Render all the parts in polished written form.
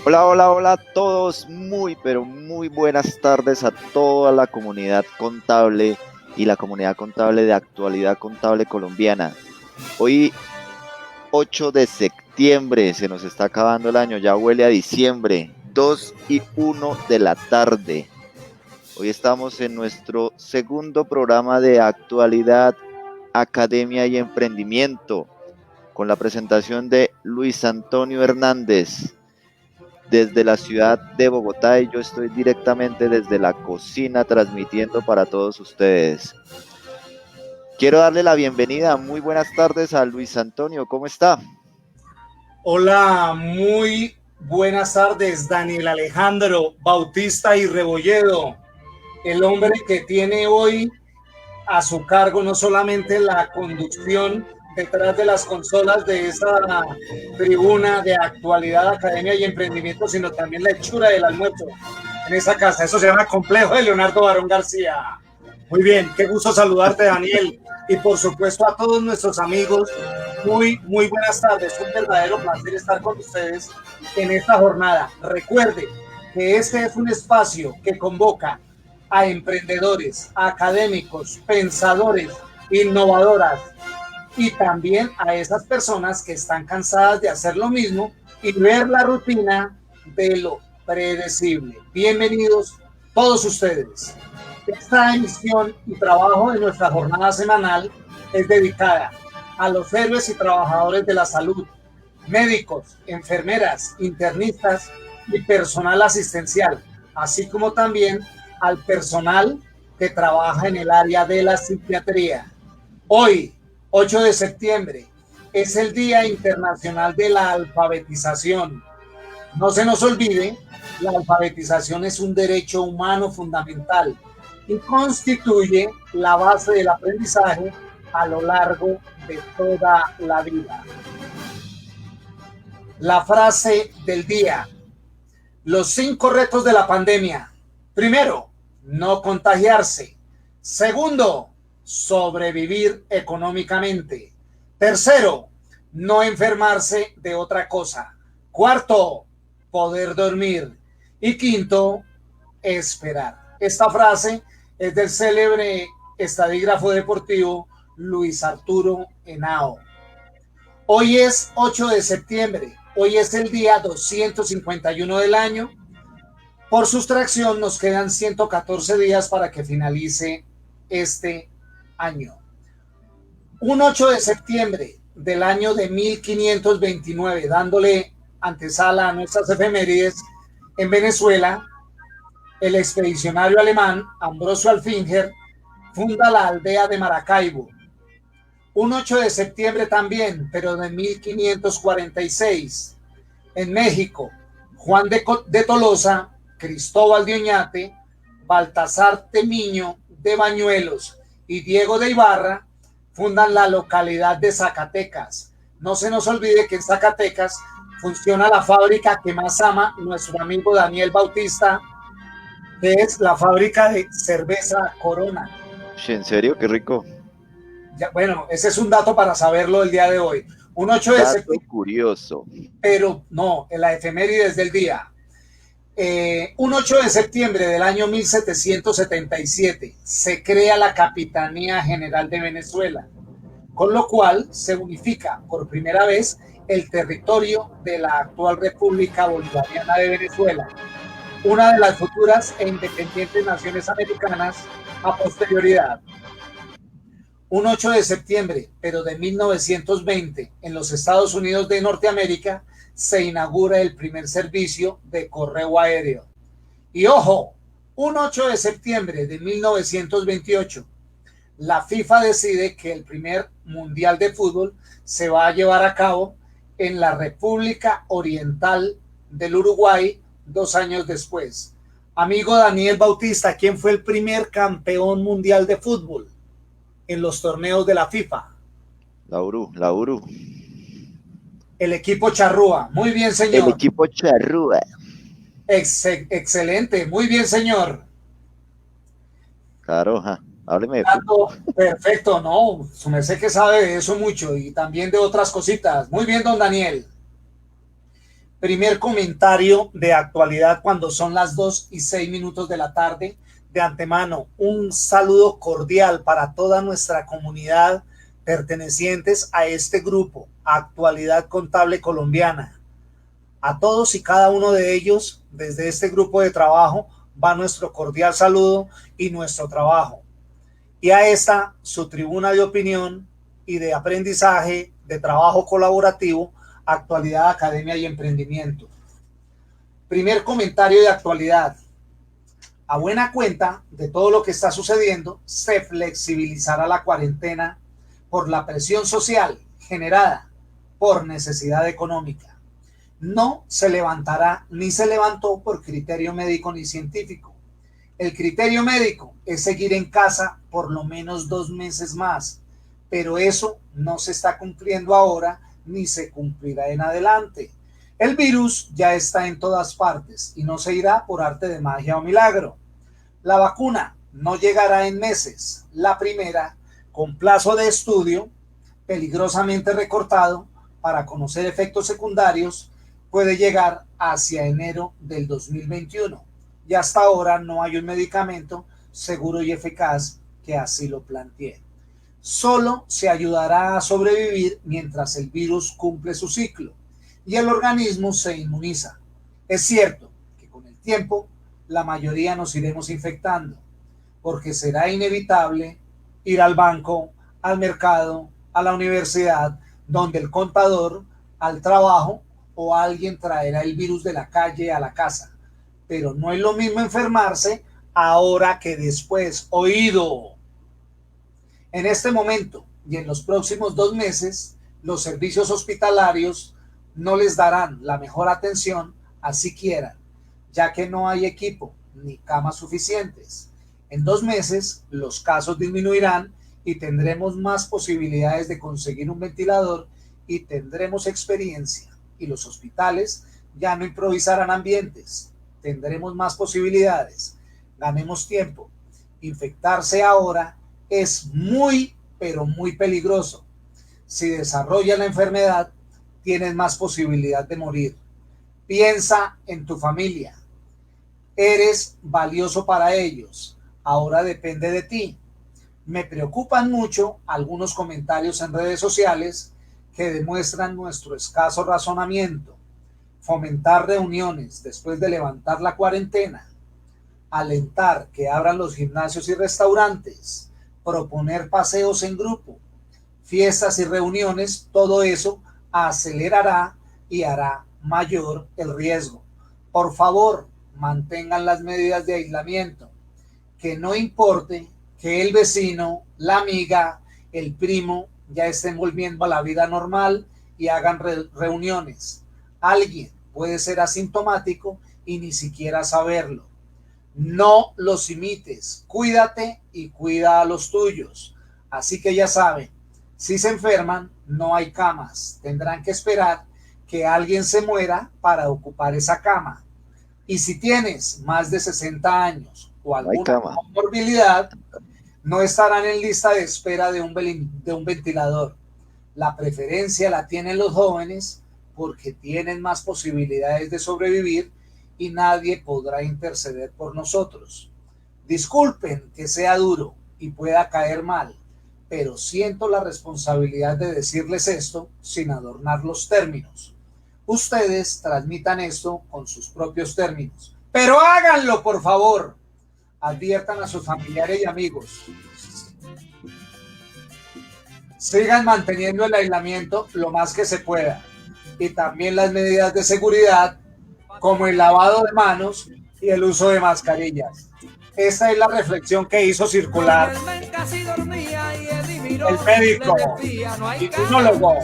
Hola, hola, hola a todos. Muy, pero muy buenas tardes a toda la comunidad contable y la comunidad contable de Actualidad Contable Colombiana. Hoy, 8 de septiembre, se nos está acabando el año, ya huele a diciembre, 2:01 de la tarde. Hoy estamos en nuestro segundo programa de Actualidad, Academia y Emprendimiento, con la presentación de Luis Antonio Hernández, desde la ciudad de Bogotá, y yo estoy directamente desde la cocina transmitiendo para todos ustedes. Quiero darle la bienvenida, muy buenas tardes a Luis Antonio, ¿cómo está? Hola, muy buenas tardes, Daniel Alejandro Bautista y Rebolledo, el hombre que tiene hoy a su cargo no solamente la conducción detrás de las consolas de esa tribuna de actualidad, academia y emprendimiento, sino también la hechura del almuerzo en esa casa. Eso se llama Complejo de Leonardo Barón García. Muy bien, qué gusto saludarte, Daniel. Y por supuesto a todos nuestros amigos, muy buenas tardes. Un verdadero placer estar con ustedes en esta jornada. Recuerde que este es un espacio que convoca a emprendedores, a académicos, pensadores, innovadoras y también a esas personas que están cansadas de hacer lo mismo y ver la rutina de lo predecible. Bienvenidos todos ustedes. Esta emisión y trabajo de nuestra jornada semanal es dedicada a los héroes y trabajadores de la salud, médicos, enfermeras, internistas y personal asistencial, así como también al personal que trabaja en el área de la psiquiatría. Hoy, 8 de septiembre, es el Día Internacional de la Alfabetización. No se nos olvide, la alfabetización es un derecho humano fundamental y constituye la base del aprendizaje a lo largo de toda la vida. La frase del día: los 5 retos de la pandemia. Primero, no contagiarse. Segundo, sobrevivir económicamente. Tercero, no enfermarse de otra cosa. Cuarto, poder dormir. Y quinto, esperar. Esta frase es del célebre estadígrafo deportivo Luis Arturo Henao. Hoy es 8 de septiembre. Hoy es el día 251 del año. Por sustracción nos quedan 114 días para que finalice este año. Un 8 de septiembre del año de 1529, dándole antesala a nuestras efemérides, en Venezuela, el expedicionario alemán Ambrosio Alfinger funda la aldea de Maracaibo. Un 8 de septiembre también, pero de 1546, en México, Juan de Tolosa, Cristóbal de Oñate, Baltasar Temiño de Bañuelos y Diego de Ibarra fundan la localidad de Zacatecas. No se nos olvide que en Zacatecas funciona la fábrica que más ama nuestro amigo Daniel Bautista, que es la fábrica de cerveza Corona. ¿En serio? Qué rico. Ya, bueno, ese es un dato para saberlo el día de hoy. Un 8 de Dato septiembre, curioso. pero no, en la efemérides del día. Un 8 de septiembre del año 1777 se crea la Capitanía General de Venezuela, con lo cual se unifica por primera vez el territorio de la actual República Bolivariana de Venezuela, una de las futuras e independientes naciones americanas a posterioridad. Un 8 de septiembre, pero de 1920, en los Estados Unidos de Norteamérica, se inaugura el primer servicio de correo aéreo. Y ojo, un 8 de septiembre de 1928, la FIFA decide que el primer Mundial de Fútbol se va a llevar a cabo en la República Oriental del Uruguay 2 años después. Amigo Daniel Bautista, ¿quién fue el primer campeón mundial de fútbol en los torneos de la FIFA? La Uru. El equipo Charrúa. Muy bien, El señor. equipo charrúa. Excelente. Muy bien, señor. Claro, hábleme de fútbol. Dato perfecto, ¿no? Su merced que sabe de eso mucho y también de otras cositas. Muy bien, don Daniel. Primer comentario de actualidad cuando son las 2:06 de la tarde. De antemano, un saludo cordial para toda nuestra comunidad pertenecientes a este grupo, Actualidad Contable Colombiana. A todos y cada uno de ellos, desde este grupo de trabajo, va nuestro cordial saludo y nuestro trabajo. Y a esta, su tribuna de opinión y de aprendizaje, de trabajo colaborativo, Actualidad, Academia y Emprendimiento. Primer comentario de actualidad. A buena cuenta de todo lo que está sucediendo, se flexibilizará la cuarentena por la presión social generada por necesidad económica. No se levantará ni se levantó por criterio médico ni científico. El criterio médico es seguir en casa por lo menos 2 meses más, pero eso no se está cumpliendo ahora ni se cumplirá en adelante. El virus ya está en todas partes y no se irá por arte de magia o milagro. La vacuna no llegará en meses. La primera, con plazo de estudio peligrosamente recortado para conocer efectos secundarios, puede llegar hacia enero del 2021. Y hasta ahora no hay un medicamento seguro y eficaz que así lo plantee. Solo se ayudará a sobrevivir mientras el virus cumple su ciclo y el organismo se inmuniza. Es cierto que con el tiempo la mayoría nos iremos infectando, porque será inevitable ir al banco, al mercado, a la universidad, donde el contador, al trabajo o alguien traerá el virus de la calle a la casa. Pero no es lo mismo enfermarse ahora que después. Oído. En este momento y en los próximos 2 meses, los servicios hospitalarios no les darán la mejor atención, así quieran, ya que no hay equipo ni camas suficientes. En 2 meses los casos disminuirán y tendremos más posibilidades de conseguir un ventilador y tendremos experiencia, y los hospitales ya no improvisarán ambientes. Tendremos más posibilidades. Ganemos tiempo. Infectarse ahora es muy, pero muy peligroso. Si desarrollas la enfermedad, tienes más posibilidad de morir. Piensa en tu familia. Eres valioso para ellos. Ahora depende de ti. Me preocupan mucho algunos comentarios en redes sociales que demuestran nuestro escaso razonamiento. Fomentar reuniones después de levantar la cuarentena. Alentar que abran los gimnasios y restaurantes. Proponer paseos en grupo. Fiestas y reuniones, todo eso acelerará y hará mayor el riesgo. Por favor, mantengan las medidas de aislamiento. Que no importe que el vecino, la amiga, el primo ya estén volviendo a la vida normal y hagan reuniones. Alguien puede ser asintomático y ni siquiera saberlo. No los imites. Cuídate y cuida a los tuyos. Así que ya saben, si se enferman, no hay camas. Tendrán que esperar que alguien se muera para ocupar esa cama. Y si tienes más de 60 años o alguna comorbilidad, no estarán en lista de espera de un ventilador. La preferencia la tienen los jóvenes porque tienen más posibilidades de sobrevivir y nadie podrá interceder por nosotros. Disculpen que sea duro y pueda caer mal, pero siento la responsabilidad de decirles esto sin adornar los términos. Ustedes transmitan esto con sus propios términos, pero háganlo, por favor. Adviertan a sus familiares y amigos. Sigan manteniendo el aislamiento lo más que se pueda y también las medidas de seguridad como el lavado de manos y el uso de mascarillas. Esta es la reflexión que hizo circular el médico y inmunólogo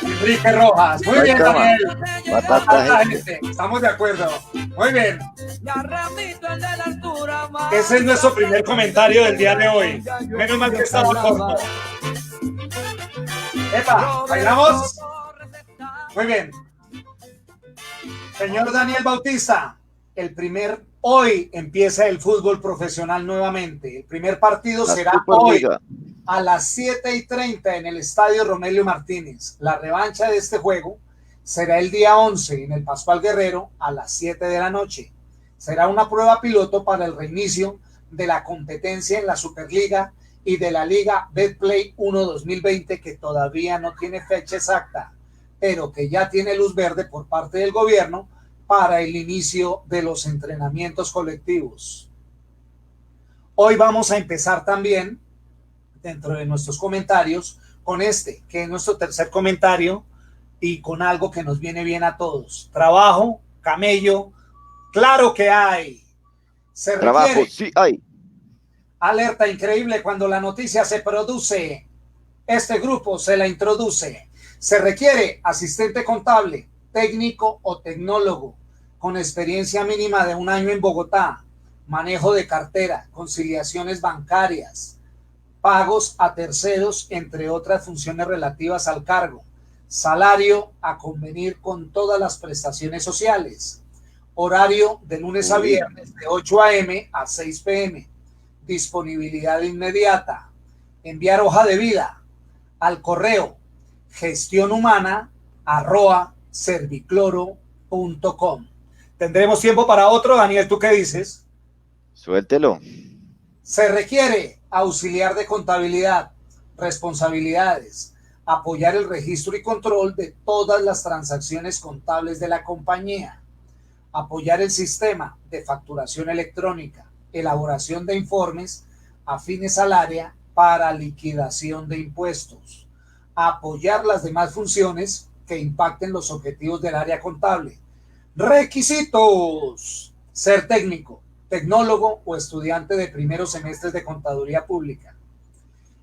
Enrique Rojas. Muy bien, Daniel. Batata gente. Estamos de acuerdo. Muy bien. Ese es nuestro primer comentario del día de hoy. Menos mal que estamos cortos. Epa, ¿bailamos? Muy bien. Señor Daniel Bautista, hoy empieza el fútbol profesional nuevamente. El primer partido será hoy. a las 7:30 en el Estadio Romelio Martínez. La revancha de este juego será el día 11 en el Pascual Guerrero a las 7 de la noche. Será una prueba piloto para el reinicio de la competencia en la Superliga y de la Liga Betplay 1 2020, que todavía no tiene fecha exacta, pero que ya tiene luz verde por parte del gobierno para el inicio de los entrenamientos colectivos. Hoy vamos a empezar también, dentro de nuestros comentarios, con este, que es nuestro tercer comentario, y con algo que nos viene bien a todos. Trabajo, camello, claro que hay. Se requiere. Trabajo, sí hay. Alerta increíble cuando la noticia se produce. Este grupo se la introduce. Se requiere asistente contable, técnico o tecnólogo, con experiencia mínima de 1 año en Bogotá, manejo de cartera, conciliaciones bancarias, pagos a terceros, entre otras funciones relativas al cargo, salario a convenir con todas las prestaciones sociales, horario de lunes a viernes de 8 a.m. a 6 p.m., disponibilidad inmediata, enviar hoja de vida al correo gestionhumana@servicloro.com. ¿Tendremos tiempo para otro, Daniel? ¿Tú qué dices? Suéltelo. Se requiere auxiliar de contabilidad, responsabilidades, apoyar el registro y control de todas las transacciones contables de la compañía, apoyar el sistema de facturación electrónica, elaboración de informes afines al área para liquidación de impuestos, apoyar las demás funciones que impacten los objetivos del área contable. Requisitos: ser técnico, tecnólogo o estudiante de primeros semestres de contaduría pública,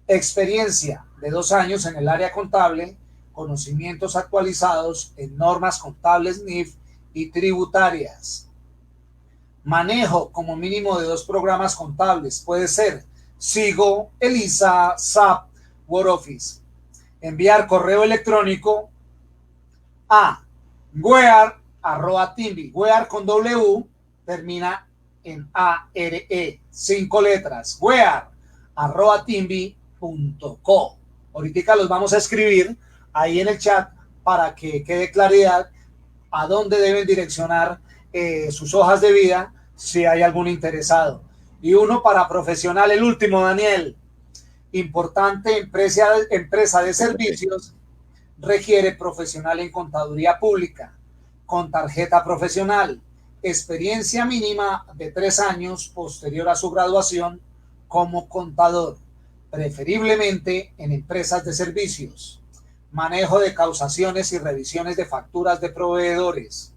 experiencia de 2 años en el área contable, conocimientos actualizados en normas contables NIF y tributarias, manejo como mínimo de 2 programas contables, puede ser Sigo, Elisa, SAP, WordOffice. Enviar correo electrónico a wear@timbi, wear con W, termina en ARE, 5 letras, wear@timbi.co. Ahorita los vamos a escribir ahí en el chat para que quede claridad a dónde deben direccionar sus hojas de vida si hay algún interesado. Y uno para profesional, el último, Daniel. Importante, empresa de servicios requiere profesional en contaduría pública, con tarjeta profesional, experiencia mínima de 3 años posterior a su graduación como contador, preferiblemente en empresas de servicios, manejo de causaciones y revisiones de facturas de proveedores,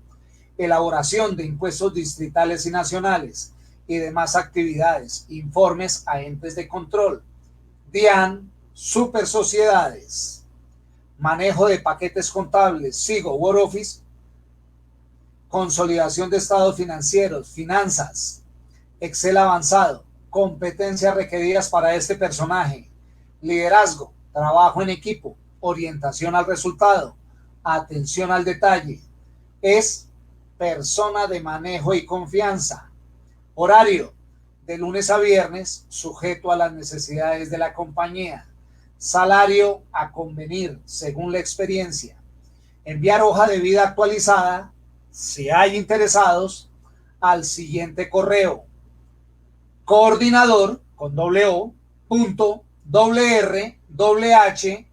elaboración de impuestos distritales y nacionales y demás actividades, informes a entes de control, DIAN, super sociedades, manejo de paquetes contables, Sigo, WordOffice, consolidación de estados financieros, finanzas, Excel avanzado, competencias requeridas para este personaje, liderazgo, trabajo en equipo, orientación al resultado, atención al detalle, es persona de manejo y confianza, horario de lunes a viernes, sujeto a las necesidades de la compañía, salario a convenir según la experiencia, enviar hoja de vida actualizada, si hay interesados, al siguiente correo: coordinador con doble o punto doble r doble h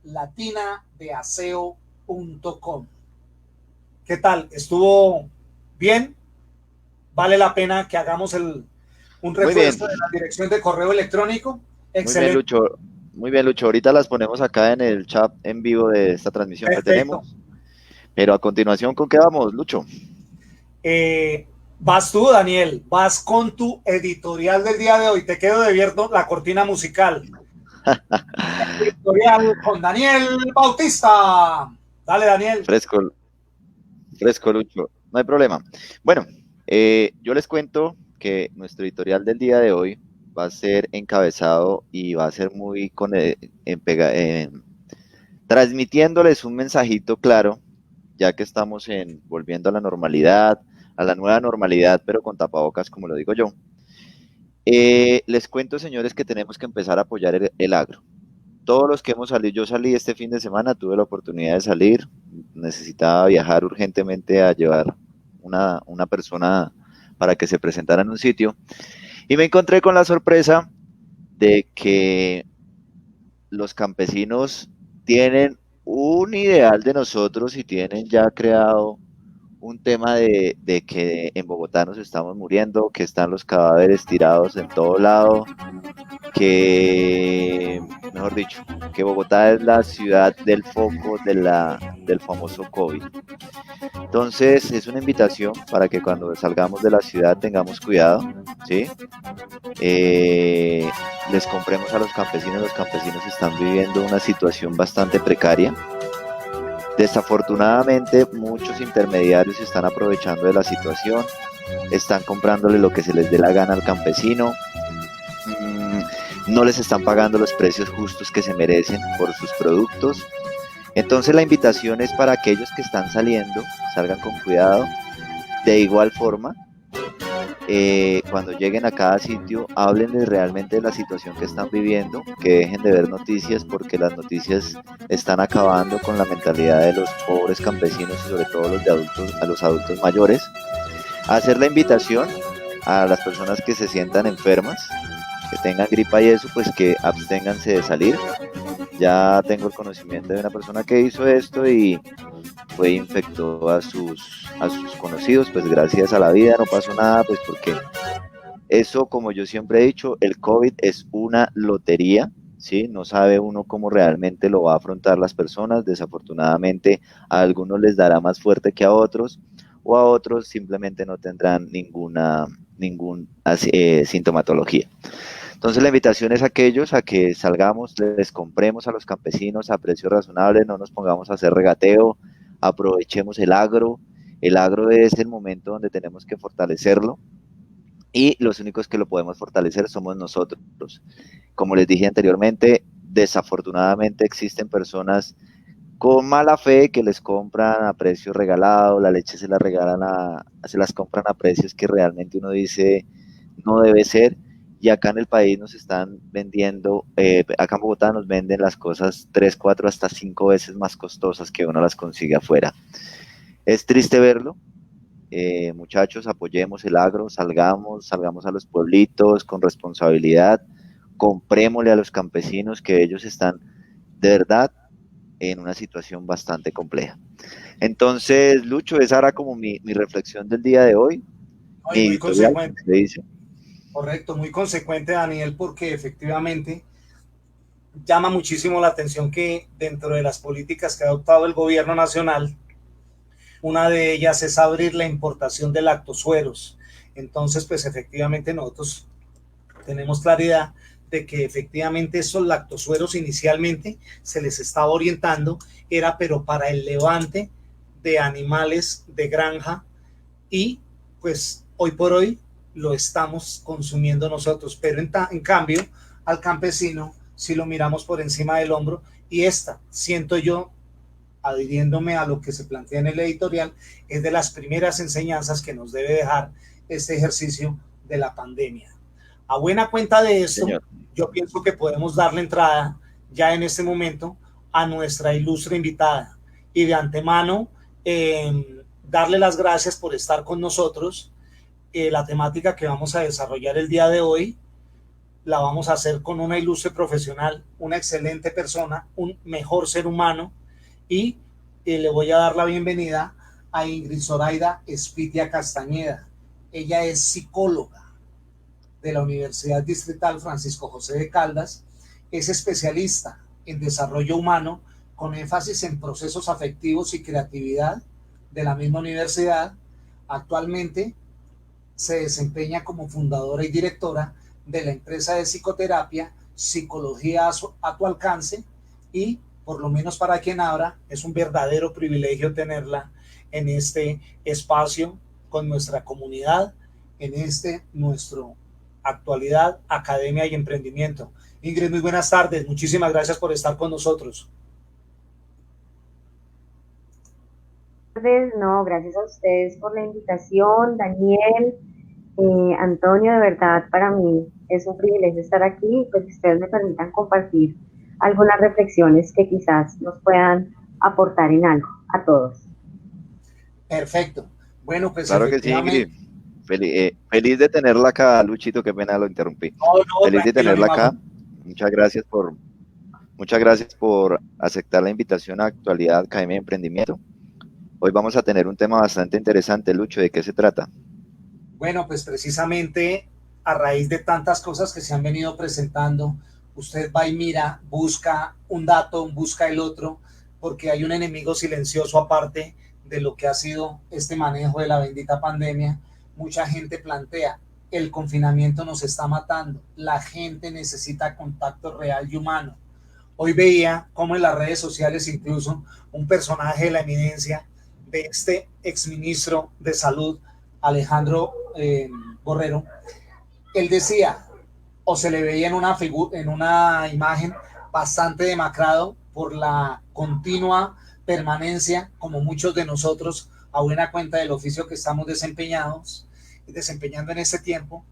@latinadeaseo.com. ¿Qué tal? ¿Estuvo bien? ¿Vale la pena que hagamos un refuerzo de la dirección de correo electrónico? Excelente. Muy bien, Lucho. Ahorita las ponemos acá en el chat en vivo de esta transmisión. Perfecto. Que tenemos. Pero a continuación, ¿con qué vamos, Lucho? Vas tú, Daniel. Vas con tu editorial del día de hoy. Te quedo debiendo la cortina musical. Editorial con Daniel Bautista. Dale, Daniel. Fresco, Lucho. No hay problema. Bueno, yo les cuento que nuestro editorial del día de hoy va a ser encabezado y va a ser muy transmitiéndoles un mensajito claro, ya que estamos volviendo a la normalidad, a la nueva normalidad, pero con tapabocas, como lo digo yo. Les cuento, señores, que tenemos que empezar a apoyar el agro. Todos los que hemos salido, yo salí este fin de semana, tuve la oportunidad de salir, necesitaba viajar urgentemente a llevar una persona para que se presentara en un sitio y me encontré con la sorpresa de que los campesinos tienen un ideal de nosotros y tienen ya creado un tema de que en Bogotá nos estamos muriendo, que están los cadáveres tirados en todo lado, que, mejor dicho, que Bogotá es la ciudad del foco del famoso COVID. Entonces, es una invitación para que cuando salgamos de la ciudad tengamos cuidado, ¿sí? Eh, Les compremos a los campesinos están viviendo una situación bastante precaria. Desafortunadamente, muchos intermediarios se están aprovechando de la situación, están comprándole lo que se les dé la gana al campesino, no les están pagando los precios justos que se merecen por sus productos. Entonces la invitación es para aquellos que están saliendo, salgan con cuidado. De igual forma, cuando lleguen a cada sitio, háblenles realmente de la situación que están viviendo, que dejen de ver noticias porque las noticias están acabando con la mentalidad de los pobres campesinos y sobre todo a los adultos mayores. Hacer la invitación a las personas que se sientan enfermas, que tengan gripa y eso, pues que absténganse de salir. Ya tengo el conocimiento de una persona que hizo esto y fue infectó a sus conocidos, pues gracias a la vida no pasó nada, pues porque eso, como yo siempre he dicho, el COVID es una lotería, ¿sí? No sabe uno cómo realmente lo va a afrontar las personas, desafortunadamente a algunos les dará más fuerte que a otros, o a otros simplemente no tendrán ninguna sintomatología. Entonces la invitación es a aquellos a que salgamos, les compremos a los campesinos a precios razonables, no nos pongamos a hacer regateo, aprovechemos el agro. El agro es el momento donde tenemos que fortalecerlo y los únicos que lo podemos fortalecer somos nosotros. Como les dije anteriormente, desafortunadamente existen personas con mala fe que les compran a precios regalados, la leche se las compran a precios que realmente uno dice no debe ser, y acá en el país nos están vendiendo, acá en Bogotá nos venden las cosas 3, 4, hasta 5 veces más costosas que uno las consigue afuera. Es triste verlo, muchachos, apoyemos el agro, salgamos a los pueblitos con responsabilidad, comprémosle a los campesinos que ellos están de verdad en una situación bastante compleja. Entonces, Lucho, esa era como mi reflexión del día de hoy. Muy, Mi muy editorial, como consecuente. se dice. Correcto, muy consecuente, Daniel, porque efectivamente llama muchísimo la atención que dentro de las políticas que ha adoptado el gobierno nacional, una de ellas es abrir la importación de lactosueros. Entonces, pues efectivamente nosotros tenemos claridad de que efectivamente esos lactosueros inicialmente se les estaba orientando, era pero para el levante de animales de granja y pues hoy por hoy lo estamos consumiendo nosotros, pero en cambio al campesino si lo miramos por encima del hombro y esta, siento yo, adhiriéndome a lo que se plantea en el editorial, es de las primeras enseñanzas que nos debe dejar este ejercicio de la pandemia. A buena cuenta de esto, Señor. yo pienso que podemos darle entrada ya en este momento a nuestra ilustre invitada y de antemano darle las gracias por estar con nosotros. La temática que vamos a desarrollar el día de hoy la vamos a hacer con una ilustre profesional, una excelente persona, un mejor ser humano y le voy a dar la bienvenida a Ingrid Zoraida Espitia Castañeda. Ella es psicóloga de la Universidad Distrital Francisco José de Caldas, es especialista en desarrollo humano con énfasis en procesos afectivos y creatividad de la misma universidad. Actualmente se desempeña como fundadora y directora de la empresa de psicoterapia Psicología a tu alcance y por lo menos para quien abra, es un verdadero privilegio tenerla en este espacio con nuestra comunidad, en nuestro actualidad, academia y emprendimiento. Ingrid, muy buenas tardes, muchísimas gracias por estar con nosotros. No, gracias a ustedes por la invitación, Daniel. Antonio, de verdad, para mí es un privilegio estar aquí y pues que ustedes me permitan compartir algunas reflexiones que quizás nos puedan aportar en algo a todos. Perfecto. Bueno, pues Claro que sí, efectivamente, Ingrid. Feliz de tenerla acá, Luchito, qué pena lo interrumpí. no, no, Feliz de tranquilo, mi tenerla Majo. acá. Muchas gracias muchas gracias por aceptar la invitación a Actualidad Academia de Emprendimiento. Hoy vamos a tener un tema bastante interesante, Lucho. ¿De qué se trata? Bueno, pues precisamente a raíz de tantas cosas que se han venido presentando, usted va y mira, busca un dato, busca el otro, porque hay un enemigo silencioso aparte de lo que ha sido este manejo de la bendita pandemia. Mucha gente plantea, el confinamiento nos está matando, la gente necesita contacto real y humano. Hoy veía como en las redes sociales incluso un personaje de la eminencia de este exministro de salud, Alejandro Borrero, él decía, o se le veía en una imagen bastante demacrado por la continua permanencia, como muchos de nosotros, a buena cuenta del oficio que estamos desempeñando en este tiempo,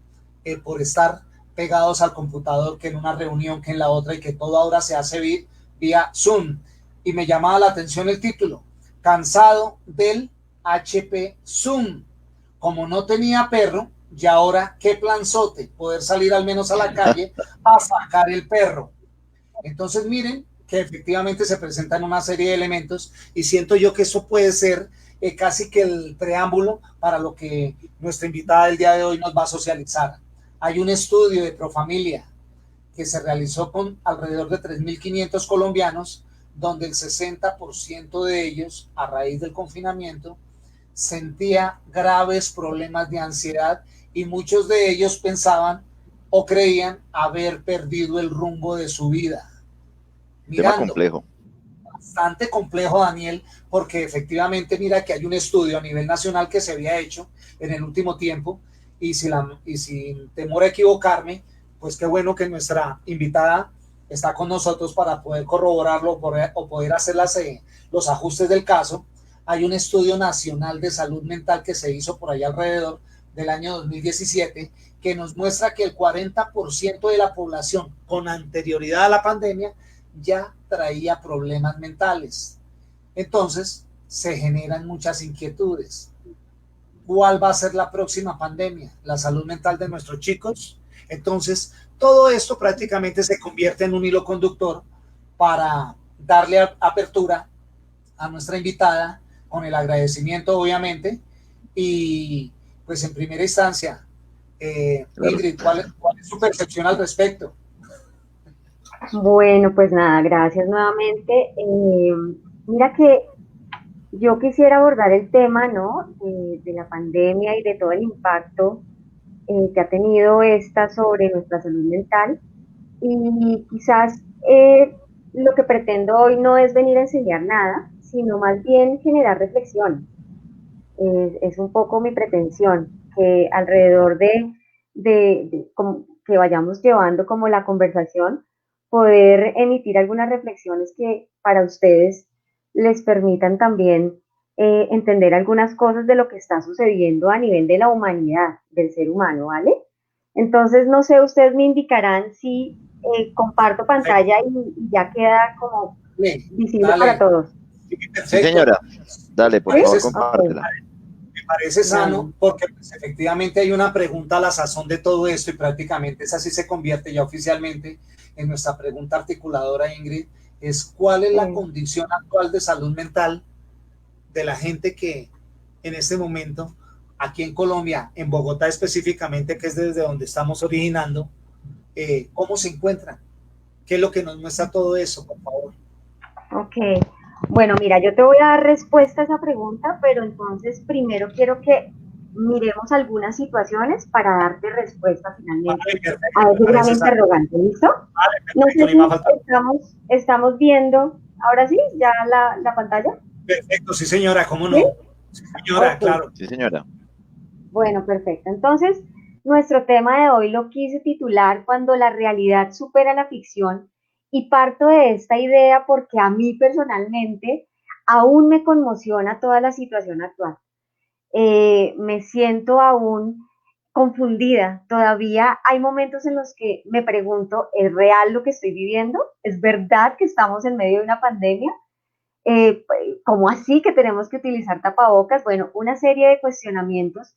por estar pegados al computador, que en una reunión, que en la otra, y que todo ahora se hace vía Zoom. Y me llamaba la atención el título, cansado del HP Zoom. Como no tenía perro, y ahora qué planzote, poder salir al menos a la calle a sacar el perro. Entonces miren que efectivamente se presentan una serie de elementos y siento yo que eso puede ser casi que el preámbulo para lo que nuestra invitada del día de hoy nos va a socializar. Hay un estudio de Profamilia que se realizó con alrededor de 3.500 colombianos, donde el 60% de ellos, a raíz del confinamiento, sentía graves problemas de ansiedad y muchos de ellos pensaban o creían haber perdido el rumbo de su vida. Tema Mirando, complejo. bastante complejo, Daniel, porque efectivamente mira que hay un estudio a nivel nacional que se había hecho en el último tiempo y sin temor a equivocarme, pues qué bueno que nuestra invitada está con nosotros para poder corroborarlo o poder hacer los ajustes del caso. Hay un estudio nacional de salud mental que se hizo por allá alrededor del año 2017 que nos muestra que el 40% de la población con anterioridad a la pandemia ya traía problemas mentales. Entonces, se generan muchas inquietudes. ¿Cuál va a ser la próxima pandemia? ¿La salud mental de nuestros chicos? Entonces, todo esto prácticamente se convierte en un hilo conductor para darle apertura a nuestra invitada con el agradecimiento, obviamente, y pues en primera instancia, Claro. Ingrid, ¿cuál es su percepción al respecto? Bueno, pues nada, gracias nuevamente. Mira que yo quisiera abordar el tema, ¿no? De la pandemia y de todo el impacto que ha tenido esta sobre nuestra salud mental. Y quizás lo que pretendo hoy no es venir a enseñar nada, sino más bien generar reflexión. Es un poco mi pretensión, que alrededor que vayamos llevando como la conversación, poder emitir algunas reflexiones que para ustedes les permitan también entender algunas cosas de lo que está sucediendo a nivel de la humanidad, del ser humano, ¿vale? Entonces, no sé, ustedes me indicarán si comparto Perfecto. pantalla y ya queda como Dale, visible para dale. todos. Sí, Sí, perfecto. señora. Dale, por ¿Sí? favor, Ok, compártela. Me parece bueno. sano porque pues, efectivamente hay una pregunta a la sazón de todo esto y prácticamente esa sí se convierte ya oficialmente en nuestra pregunta articuladora, Ingrid, es ¿cuál es la Sí. condición actual de salud mental de la gente que en este momento, aquí en Colombia, en Bogotá específicamente, que es desde donde estamos originando, cómo se encuentran? ¿Qué es lo que nos muestra todo eso, por favor? Ok, bueno, mira, yo te voy a dar respuesta a esa pregunta, pero entonces primero quiero que miremos algunas situaciones para darte respuesta finalmente Vale, perfecto, a me ese gran parece sano. interrogante, ¿listo? Vale, No perfecto, sé ni más si falta. estamos viendo, ahora sí, ya la pantalla, Perfecto, sí señora, cómo ¿sí? no. Sí señora, Ok, claro. Sí, señora. bueno, perfecto. Entonces, nuestro tema de hoy lo quise titular Cuando la realidad supera la ficción y parto de esta idea porque a mí personalmente aún me conmociona toda la situación actual. Me siento aún confundida. Todavía hay momentos en los que me pregunto, ¿es real lo que estoy viviendo? ¿Es verdad que estamos en medio de una pandemia? ¿Cómo así que tenemos que utilizar tapabocas? Bueno, una serie de cuestionamientos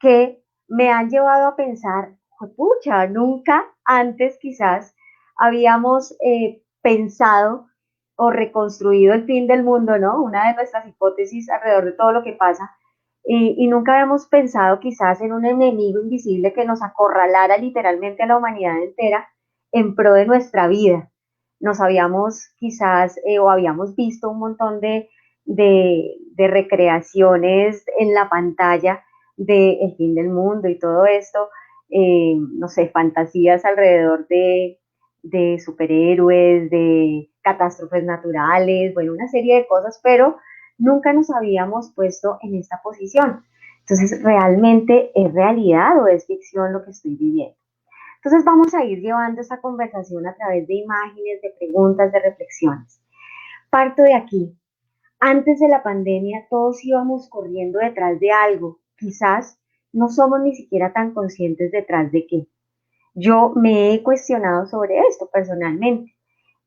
que me han llevado a pensar, pucha, nunca antes quizás habíamos pensado o reconstruido el fin del mundo, ¿no? Una de nuestras hipótesis alrededor de todo lo que pasa. Y nunca habíamos pensado quizás en un enemigo invisible que nos acorralara literalmente a la humanidad entera en pro de nuestra vida. Nos habíamos quizás o habíamos visto un montón de recreaciones en la pantalla de el fin del mundo y todo esto, no sé, fantasías alrededor de superhéroes, de catástrofes naturales, bueno, una serie de cosas, pero nunca nos habíamos puesto en esta posición. Entonces, ¿realmente es realidad o es ficción lo que estoy viviendo? Entonces, vamos a ir llevando esta conversación a través de imágenes, de preguntas, de reflexiones. Parto de aquí. Antes de la pandemia, todos íbamos corriendo detrás de algo. Quizás no somos ni siquiera tan conscientes detrás de qué. Yo me he cuestionado sobre esto personalmente.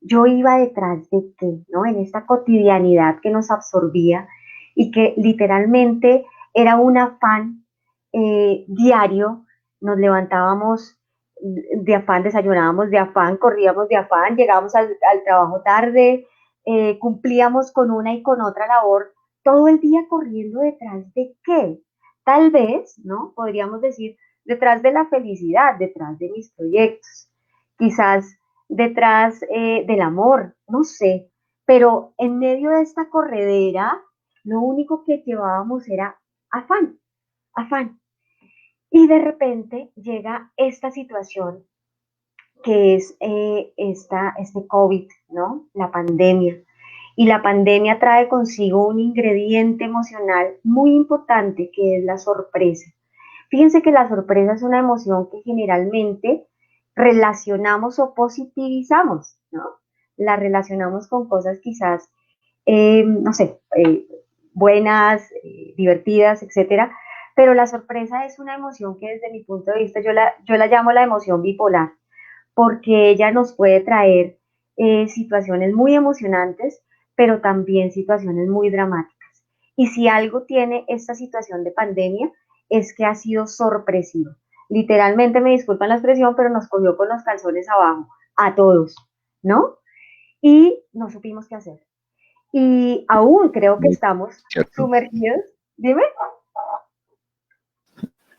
Yo iba detrás de qué, ¿no? En esta cotidianidad que nos absorbía y que literalmente era un afán diario. Nos levantábamos de afán, desayunábamos de afán, corríamos de afán, llegábamos al trabajo tarde, cumplíamos con una y con otra labor, todo el día corriendo detrás de qué. Tal vez, ¿no? Podríamos decir, detrás de la felicidad, detrás de mis proyectos, quizás detrás del amor, no sé, pero en medio de esta corredera, lo único que llevábamos era afán, afán. Y de repente llega esta situación que es este COVID, ¿no? La pandemia. Y la pandemia trae consigo un ingrediente emocional muy importante que es la sorpresa. Fíjense que la sorpresa es una emoción que generalmente relacionamos o positivizamos, ¿no? La relacionamos con cosas quizás, no sé, buenas, divertidas, etcétera. Pero la sorpresa es una emoción que desde mi punto de vista yo la llamo la emoción bipolar, porque ella nos puede traer situaciones muy emocionantes, pero también situaciones muy dramáticas. Y si algo tiene esta situación de pandemia, es que ha sido sorpresivo. Literalmente, me disculpan la expresión, pero nos cogió con los calzones abajo, a todos, ¿no? Y no supimos qué hacer. Y aún creo que Muy estamos cierto. sumergidos. Dime.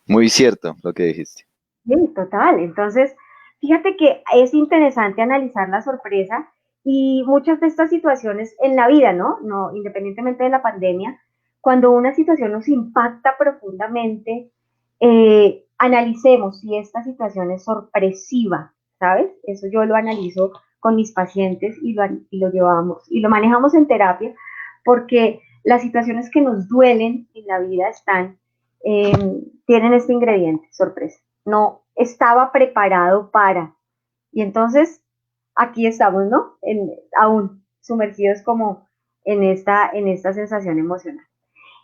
Muy cierto lo que dijiste. Sí, total. Entonces, fíjate que es interesante analizar la sorpresa y muchas de estas situaciones en la vida, ¿no? No, independientemente de la pandemia, cuando una situación nos impacta profundamente, analicemos si esta situación es sorpresiva, ¿sabes? Eso yo lo analizo con mis pacientes y lo llevamos y lo manejamos en terapia porque las situaciones que nos duelen en la vida están, eh, tienen este ingrediente, sorpresa. No estaba preparado para. Y entonces aquí estamos, ¿no? Aún sumergidos como en esta sensación emocional.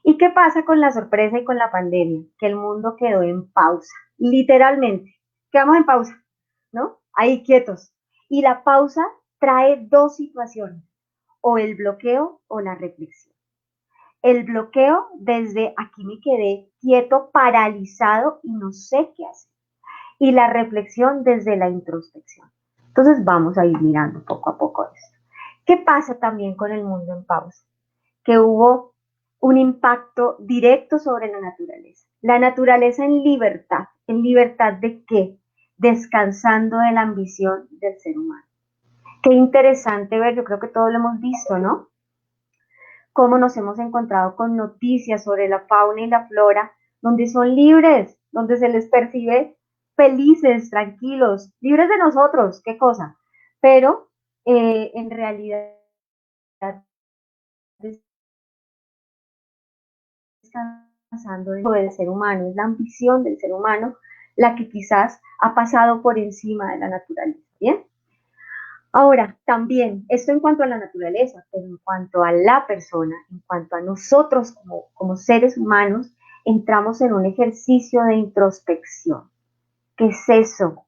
¿Y qué pasa con la sorpresa y con la pandemia? Que el mundo quedó en pausa, literalmente. Quedamos en pausa, ¿no? Ahí quietos. Y la pausa trae dos situaciones, o el bloqueo o la reflexión. El bloqueo desde aquí me quedé quieto, paralizado y no sé qué hacer. Y la reflexión desde la introspección. Entonces vamos a ir mirando poco a poco esto. ¿Qué pasa también con el mundo en pausa? Que hubo un impacto directo sobre la naturaleza. La naturaleza en libertad de qué? Descansando de la ambición del ser humano. Qué interesante ver, yo creo que todos lo hemos visto, ¿no? Cómo nos hemos encontrado con noticias sobre la fauna y la flora, donde son libres, donde se les percibe felices, tranquilos, libres de nosotros, qué cosa. Pero en realidad descansando del ser humano, es la ambición del ser humano la que quizás ha pasado por encima de la naturaleza. ¿Bien? Ahora, también, esto en cuanto a la naturaleza, pero en cuanto a la persona, en cuanto a nosotros como seres humanos, entramos en un ejercicio de introspección. ¿Qué es eso?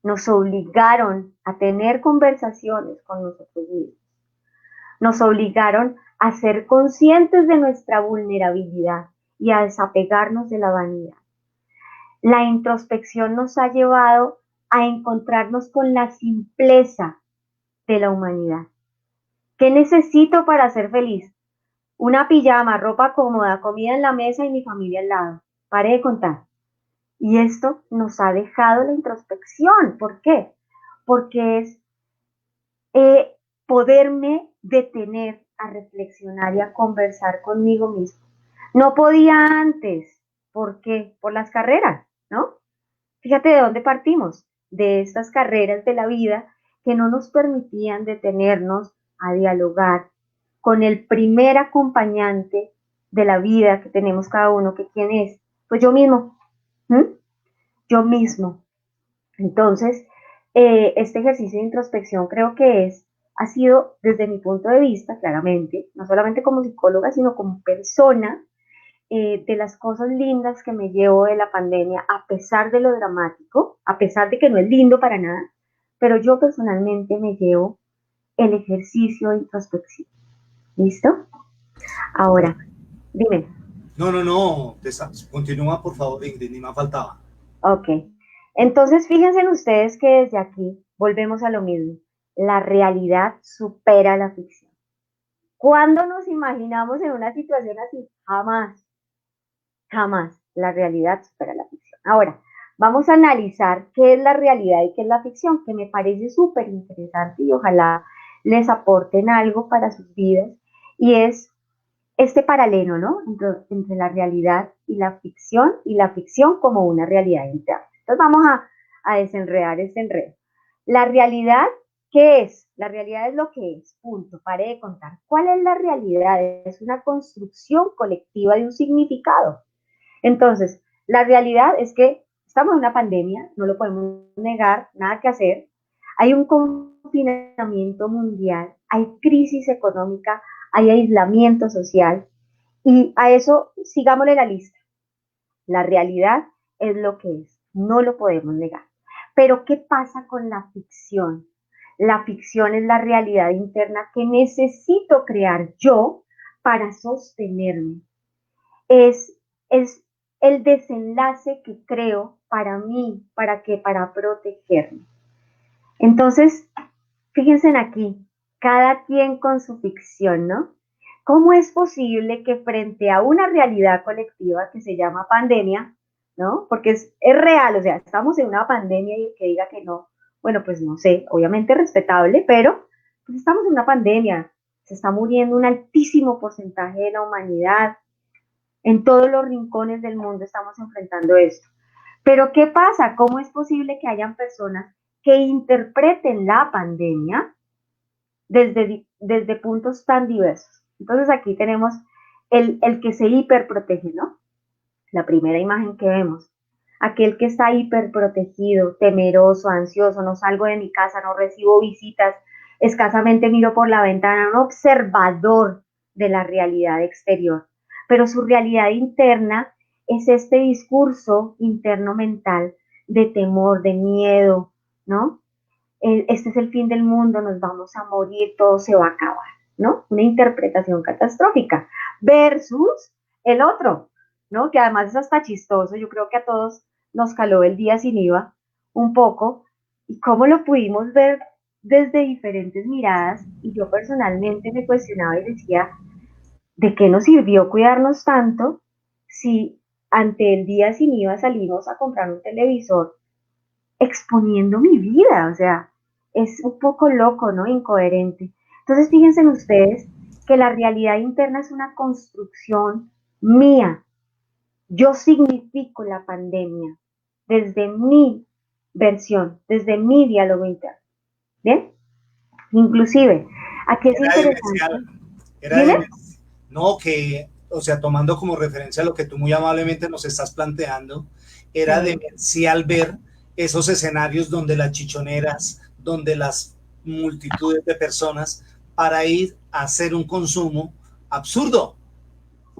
Nos obligaron a tener conversaciones con nosotros mismos. Nos obligaron a ser conscientes de nuestra vulnerabilidad y a desapegarnos de la vanidad. La introspección nos ha llevado a encontrarnos con la simpleza de la humanidad. ¿Qué necesito para ser feliz? Una pijama, ropa cómoda, comida en la mesa y mi familia al lado. Pare de contar. Y esto nos ha dejado la introspección. ¿Por qué? Porque es poderme detener a reflexionar y a conversar conmigo mismo. No podía antes. ¿Por qué? Por las carreras, ¿no? Fíjate de dónde partimos, de estas carreras de la vida que no nos permitían detenernos a dialogar con el primer acompañante de la vida que tenemos cada uno, que quién es, pues yo mismo, yo mismo. Entonces, este ejercicio de introspección creo que ha sido, desde mi punto de vista, claramente, no solamente como psicóloga, sino como persona, de las cosas lindas que me llevo de la pandemia, a pesar de lo dramático, a pesar de que no es lindo para nada, pero yo personalmente me llevo el ejercicio de introspección. ¿Listo? Ahora, dime. No, continúa por favor, Ingrid, ni me faltaba. Ok, entonces fíjense ustedes que desde aquí volvemos a lo mismo. La realidad supera la ficción. ¿Cuándo nos imaginamos en una situación así? Jamás. Jamás. La realidad supera la ficción. Ahora, vamos a analizar qué es la realidad y qué es la ficción, que me parece súper interesante y ojalá les aporten algo para sus vidas. Y es este paralelo, ¿no? Entre la realidad y la ficción como una realidad interna. Entonces vamos a desenredar este enredo. La realidad, ¿qué es? La realidad es lo que es, punto, pare de contar. ¿Cuál es la realidad? Es una construcción colectiva de un significado. Entonces, la realidad es que estamos en una pandemia, no lo podemos negar, nada que hacer. Hay un confinamiento mundial, hay crisis económica, hay aislamiento social y a eso sigámosle la lista. La realidad es lo que es, no lo podemos negar. Pero ¿qué pasa con la ficción? La ficción es la realidad interna que necesito crear yo para sostenerme. Es el desenlace que creo para mí, para protegerme. Entonces, fíjense en aquí, cada quien con su ficción, ¿no? ¿Cómo es posible que frente a una realidad colectiva que se llama pandemia, ¿no? Porque es real, o sea, estamos en una pandemia y el que diga que no, bueno, pues no sé, obviamente respetable, pero pues estamos en una pandemia, se está muriendo un altísimo porcentaje de la humanidad, en todos los rincones del mundo estamos enfrentando esto. Pero ¿qué pasa? ¿Cómo es posible que hayan personas que interpreten la pandemia desde puntos tan diversos? Entonces aquí tenemos el que se hiperprotege, ¿no? La primera imagen que vemos. Aquel que está hiperprotegido, temeroso, ansioso, no salgo de mi casa, no recibo visitas, escasamente miro por la ventana, un observador de la realidad exterior. Pero su realidad interna es este discurso interno mental de temor, de miedo, ¿no? Este es el fin del mundo, nos vamos a morir, todo se va a acabar, ¿no? Una interpretación catastrófica versus el otro, ¿no? Que además es hasta chistoso, yo creo que a todos nos caló el día sin IVA un poco, y cómo lo pudimos ver desde diferentes miradas, y yo personalmente me cuestionaba y decía, ¿de qué nos sirvió cuidarnos tanto si ante el día sin IVA salimos a comprar un televisor exponiendo mi vida? O sea, es un poco loco, ¿no? Incoherente. Entonces, fíjense ustedes que la realidad interna es una construcción mía. Yo significo la pandemia desde mi versión, desde mi diálogo interno. ¿Bien? Inclusive, aquí es interesante. Era no, que, o sea, tomando como referencia lo que tú muy amablemente nos estás planteando, era demencial ver esos escenarios donde las chichoneras, donde las multitudes de personas para ir a hacer un consumo absurdo.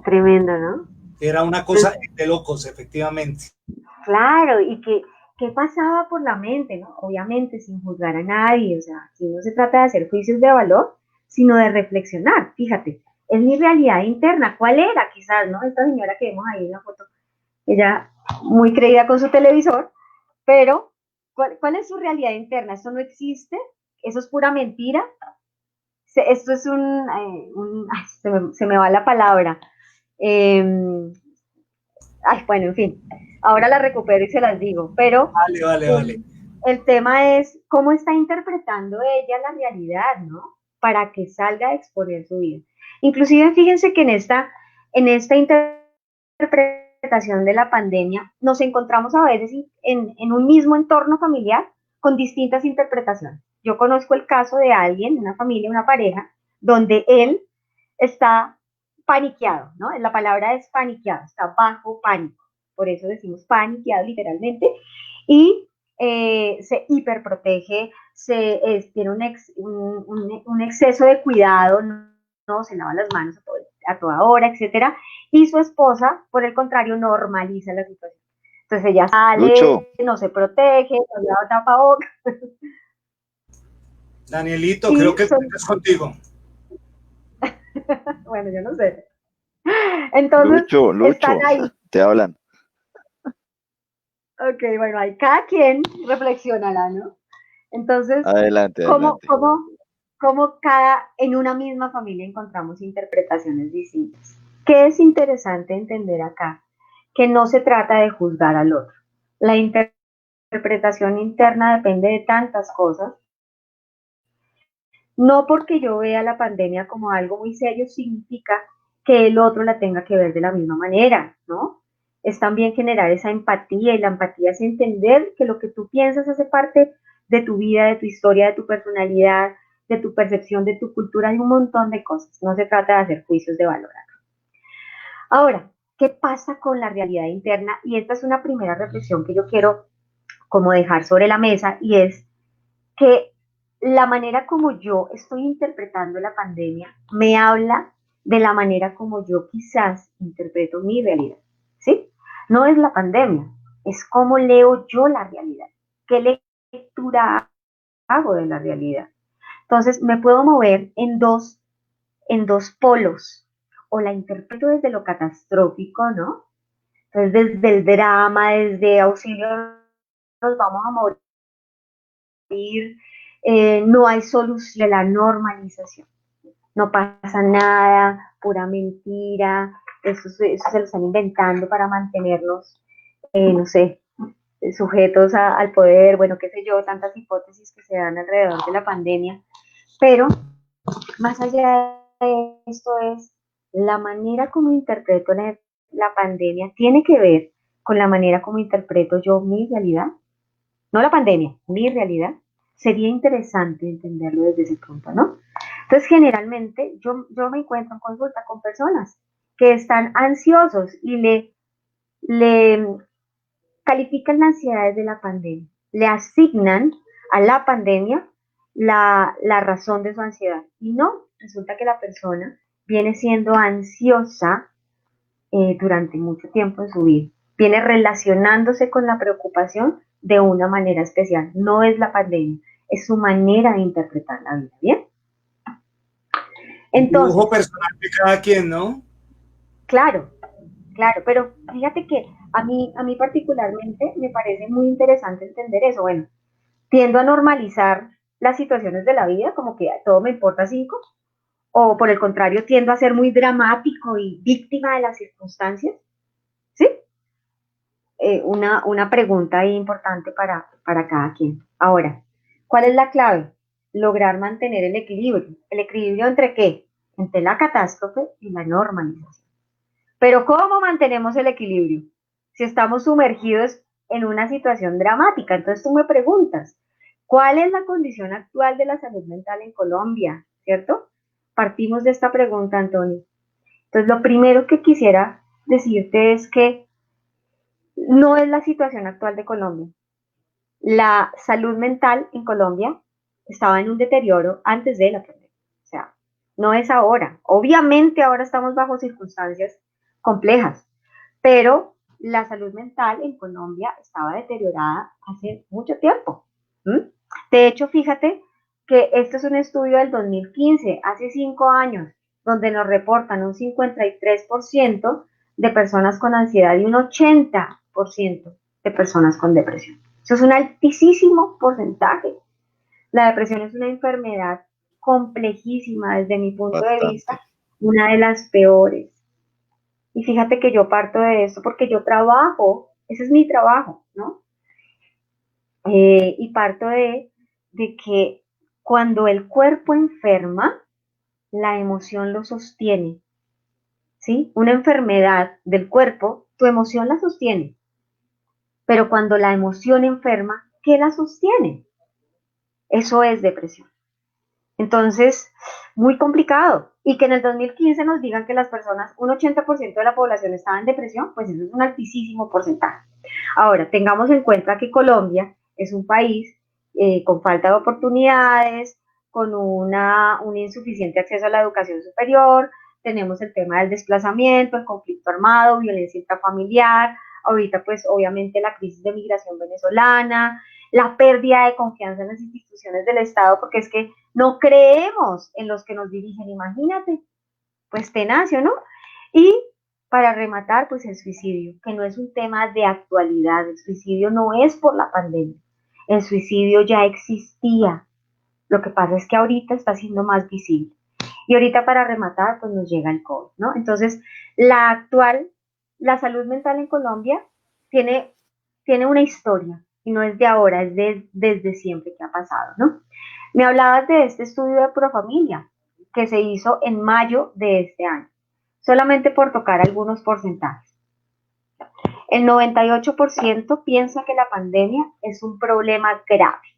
Tremendo, ¿no? Era una cosa de locos, efectivamente. Claro, y qué pasaba por la mente, ¿no? Obviamente sin juzgar a nadie, o sea, aquí no se trata de hacer juicios de valor, sino de reflexionar. Fíjate, es mi realidad interna. ¿Cuál era? Quizás, ¿no? Esta señora que vemos ahí en la foto, ella muy creída con su televisor, pero ¿cuál es su realidad interna? ¿Eso no existe? ¿Eso es pura mentira? Esto es ay, se me va la palabra. Eh, Ay, bueno, en fin, ahora la recupero y se las digo, pero Vale, vale, vale. el tema es cómo está interpretando ella la realidad, ¿no? Para que salga a exponer su vida. Inclusive, fíjense que en esta interpretación de la pandemia nos encontramos a veces en un mismo entorno familiar con distintas interpretaciones. Yo conozco el caso de alguien, una familia, una pareja, donde él está paniqueado, ¿no? La palabra es paniqueado, está bajo pánico, por eso decimos paniqueado literalmente, y se hiperprotege, tiene un exceso de cuidado, ¿no? Se lava las manos a toda hora, etcétera, y su esposa, por el contrario, normaliza la situación. Entonces ella Lucho, sale, no se protege, no lleva tapabocas. Danielito, creo Y que el son, punto es contigo. bueno, yo no sé. Entonces, están Lucho, ahí. te hablan. Ok, bueno, ahí cada quien reflexionará, ¿no? Entonces, Adelante, ¿cómo, adelante. cómo, en una misma familia encontramos interpretaciones distintas? ¿Qué es interesante entender acá? Que no se trata de juzgar al otro. La interpretación interna depende de tantas cosas. No porque yo vea la pandemia como algo muy serio significa que el otro la tenga que ver de la misma manera, ¿no? Es también generar esa empatía, y la empatía es entender que lo que tú piensas hace parte de tu vida, de tu historia, de tu personalidad, de tu percepción, de tu cultura, hay un montón de cosas. No se trata de hacer juicios de valor. Ahora, ¿qué pasa con la realidad interna? Y esta es una primera reflexión que yo quiero como dejar sobre la mesa, y es que la manera como yo estoy interpretando la pandemia me habla de la manera como yo quizás interpreto mi realidad, ¿sí? No es la pandemia, es cómo leo yo la realidad, qué lectura hago de la realidad. Entonces me puedo mover en dos polos, o la interpreto desde lo catastrófico, ¿no? Entonces desde el drama, desde auxilio, nos vamos a morir, no hay solución, la normalización. No pasa nada, pura mentira, eso se lo están inventando para mantenernos, no sé, sujetos al poder, bueno, qué sé yo, tantas hipótesis que se dan alrededor de la pandemia. Pero más allá de esto es la manera como interpreto la pandemia tiene que ver con la manera como interpreto yo mi realidad, no la pandemia, mi realidad. Sería interesante entenderlo desde ese punto, ¿no? Entonces, generalmente yo me encuentro en consulta con personas que están ansiosos y le califican las ansiedades de la pandemia, le asignan a la pandemia la razón de su ansiedad. Y no, resulta que la persona viene siendo ansiosa durante mucho tiempo en su vida. Viene relacionándose con la preocupación de una manera especial. No es la pandemia, es su manera de interpretar la vida. ¿Bien? El dibujo Entonces, personal de cada quien, ¿no? claro, claro, pero fíjate que a mí particularmente me parece muy interesante entender eso. Bueno, tiendo a normalizar las situaciones de la vida, como que todo me importa cinco, o por el contrario, tiendo a ser muy dramático y víctima de las circunstancias, ¿sí? Una pregunta importante para cada quien. Ahora, ¿cuál es la clave? Lograr mantener el equilibrio. ¿El equilibrio entre qué? Entre la catástrofe y la normalización. Pero ¿cómo mantenemos el equilibrio? Si estamos sumergidos en una situación dramática. Entonces tú me preguntas, ¿cuál es la condición actual de la salud mental en Colombia? ¿Cierto? Partimos de esta pregunta, Antonio. Entonces lo primero que quisiera decirte es que no es la situación actual de Colombia. La salud mental en Colombia estaba en un deterioro antes de la pandemia. O sea, no es ahora. Obviamente ahora estamos bajo circunstancias complejas, pero la salud mental en Colombia estaba deteriorada hace mucho tiempo. ¿Mm? De hecho, fíjate que esto es un estudio del 2015, hace 5 años, donde nos reportan un 53% de personas con ansiedad y un 80% de personas con depresión. Eso es un altísimo porcentaje. La depresión es una enfermedad complejísima desde mi punto de vista, una de las peores. Y fíjate que yo parto de eso porque yo trabajo, ese es mi trabajo, ¿no? Y parto de que cuando el cuerpo enferma, la emoción lo sostiene, ¿sí? Una enfermedad del cuerpo, tu emoción la sostiene, pero cuando la emoción enferma, ¿qué la sostiene? Eso es depresión. Entonces, muy complicado. Y que en el 2015 nos digan que las personas, un 80% de la población estaba en depresión, pues eso es un altísimo porcentaje. Ahora, tengamos en cuenta que Colombia es un país con falta de oportunidades, con un insuficiente acceso a la educación superior, tenemos el tema del desplazamiento, el conflicto armado, violencia intrafamiliar, ahorita pues obviamente la crisis de migración venezolana, la pérdida de confianza en las instituciones del Estado, porque es que no creemos en los que nos dirigen, imagínate, pues tenacio, ¿no? Y para rematar, pues el suicidio, que no es un tema de actualidad, el suicidio no es por la pandemia, el suicidio ya existía, lo que pasa es que ahorita está siendo más visible. Y ahorita para rematar, pues nos llega el COVID, ¿no? Entonces, la salud mental en Colombia tiene una historia, y no es de ahora, es desde siempre que ha pasado, ¿no? Me hablabas de este estudio de Profamilia, que se hizo en mayo de este año, solamente por tocar algunos porcentajes. El 98% piensa que la pandemia es un problema grave.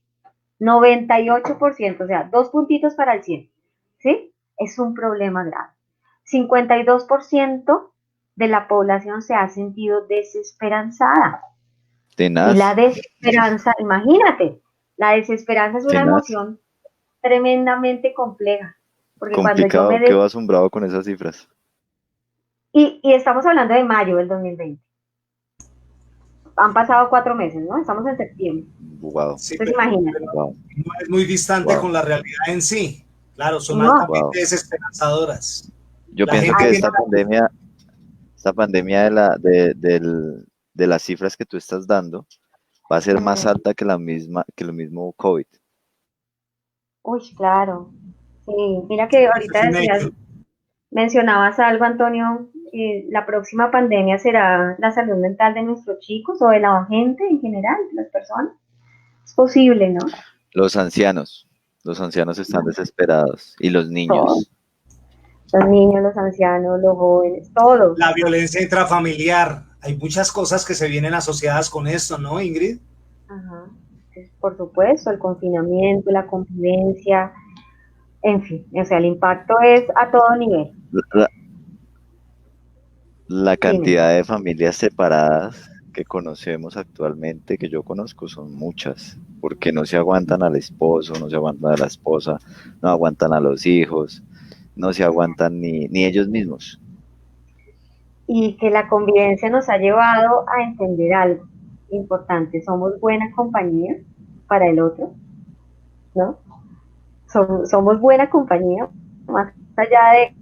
98%, o sea, 2 puntitos para el 100, ¿sí? Es un problema grave. 52% de la población se ha sentido desesperanzada. Tenaz. Y la desesperanza, imagínate, la desesperanza es una emoción tremendamente compleja. Porque complicado, cuando yo quedo asombrado con esas cifras. Y estamos hablando de mayo del 2020. Han pasado 4 meses, ¿no? Estamos en septiembre. Wow. Sí, Entonces imagínate. No es muy distante con la realidad en sí. Claro, son altamente desesperanzadoras. Yo pienso que esta pandemia de las cifras que tú estás dando va a ser más alta que lo mismo COVID. Uy, claro. Sí, mira que ahorita mencionabas algo, Antonio, la próxima pandemia será la salud mental de nuestros chicos o de la gente en general, de las personas. Es posible, ¿no? Los ancianos están desesperados y los niños. Todos. Los niños, los ancianos, los jóvenes, todos. La violencia intrafamiliar, hay muchas cosas que se vienen asociadas con esto, ¿no, Ingrid? Ajá. Por supuesto, el confinamiento, la convivencia, en fin, o sea, el impacto es a todo nivel. La cantidad de familias separadas que conocemos actualmente, que yo conozco, son muchas, porque no se aguantan al esposo, no se aguantan a la esposa, no aguantan a los hijos, no se aguantan ni ellos mismos. Y que la convivencia nos ha llevado a entender algo importante, somos buena compañía para el otro, ¿no? Somos buena compañía, más allá de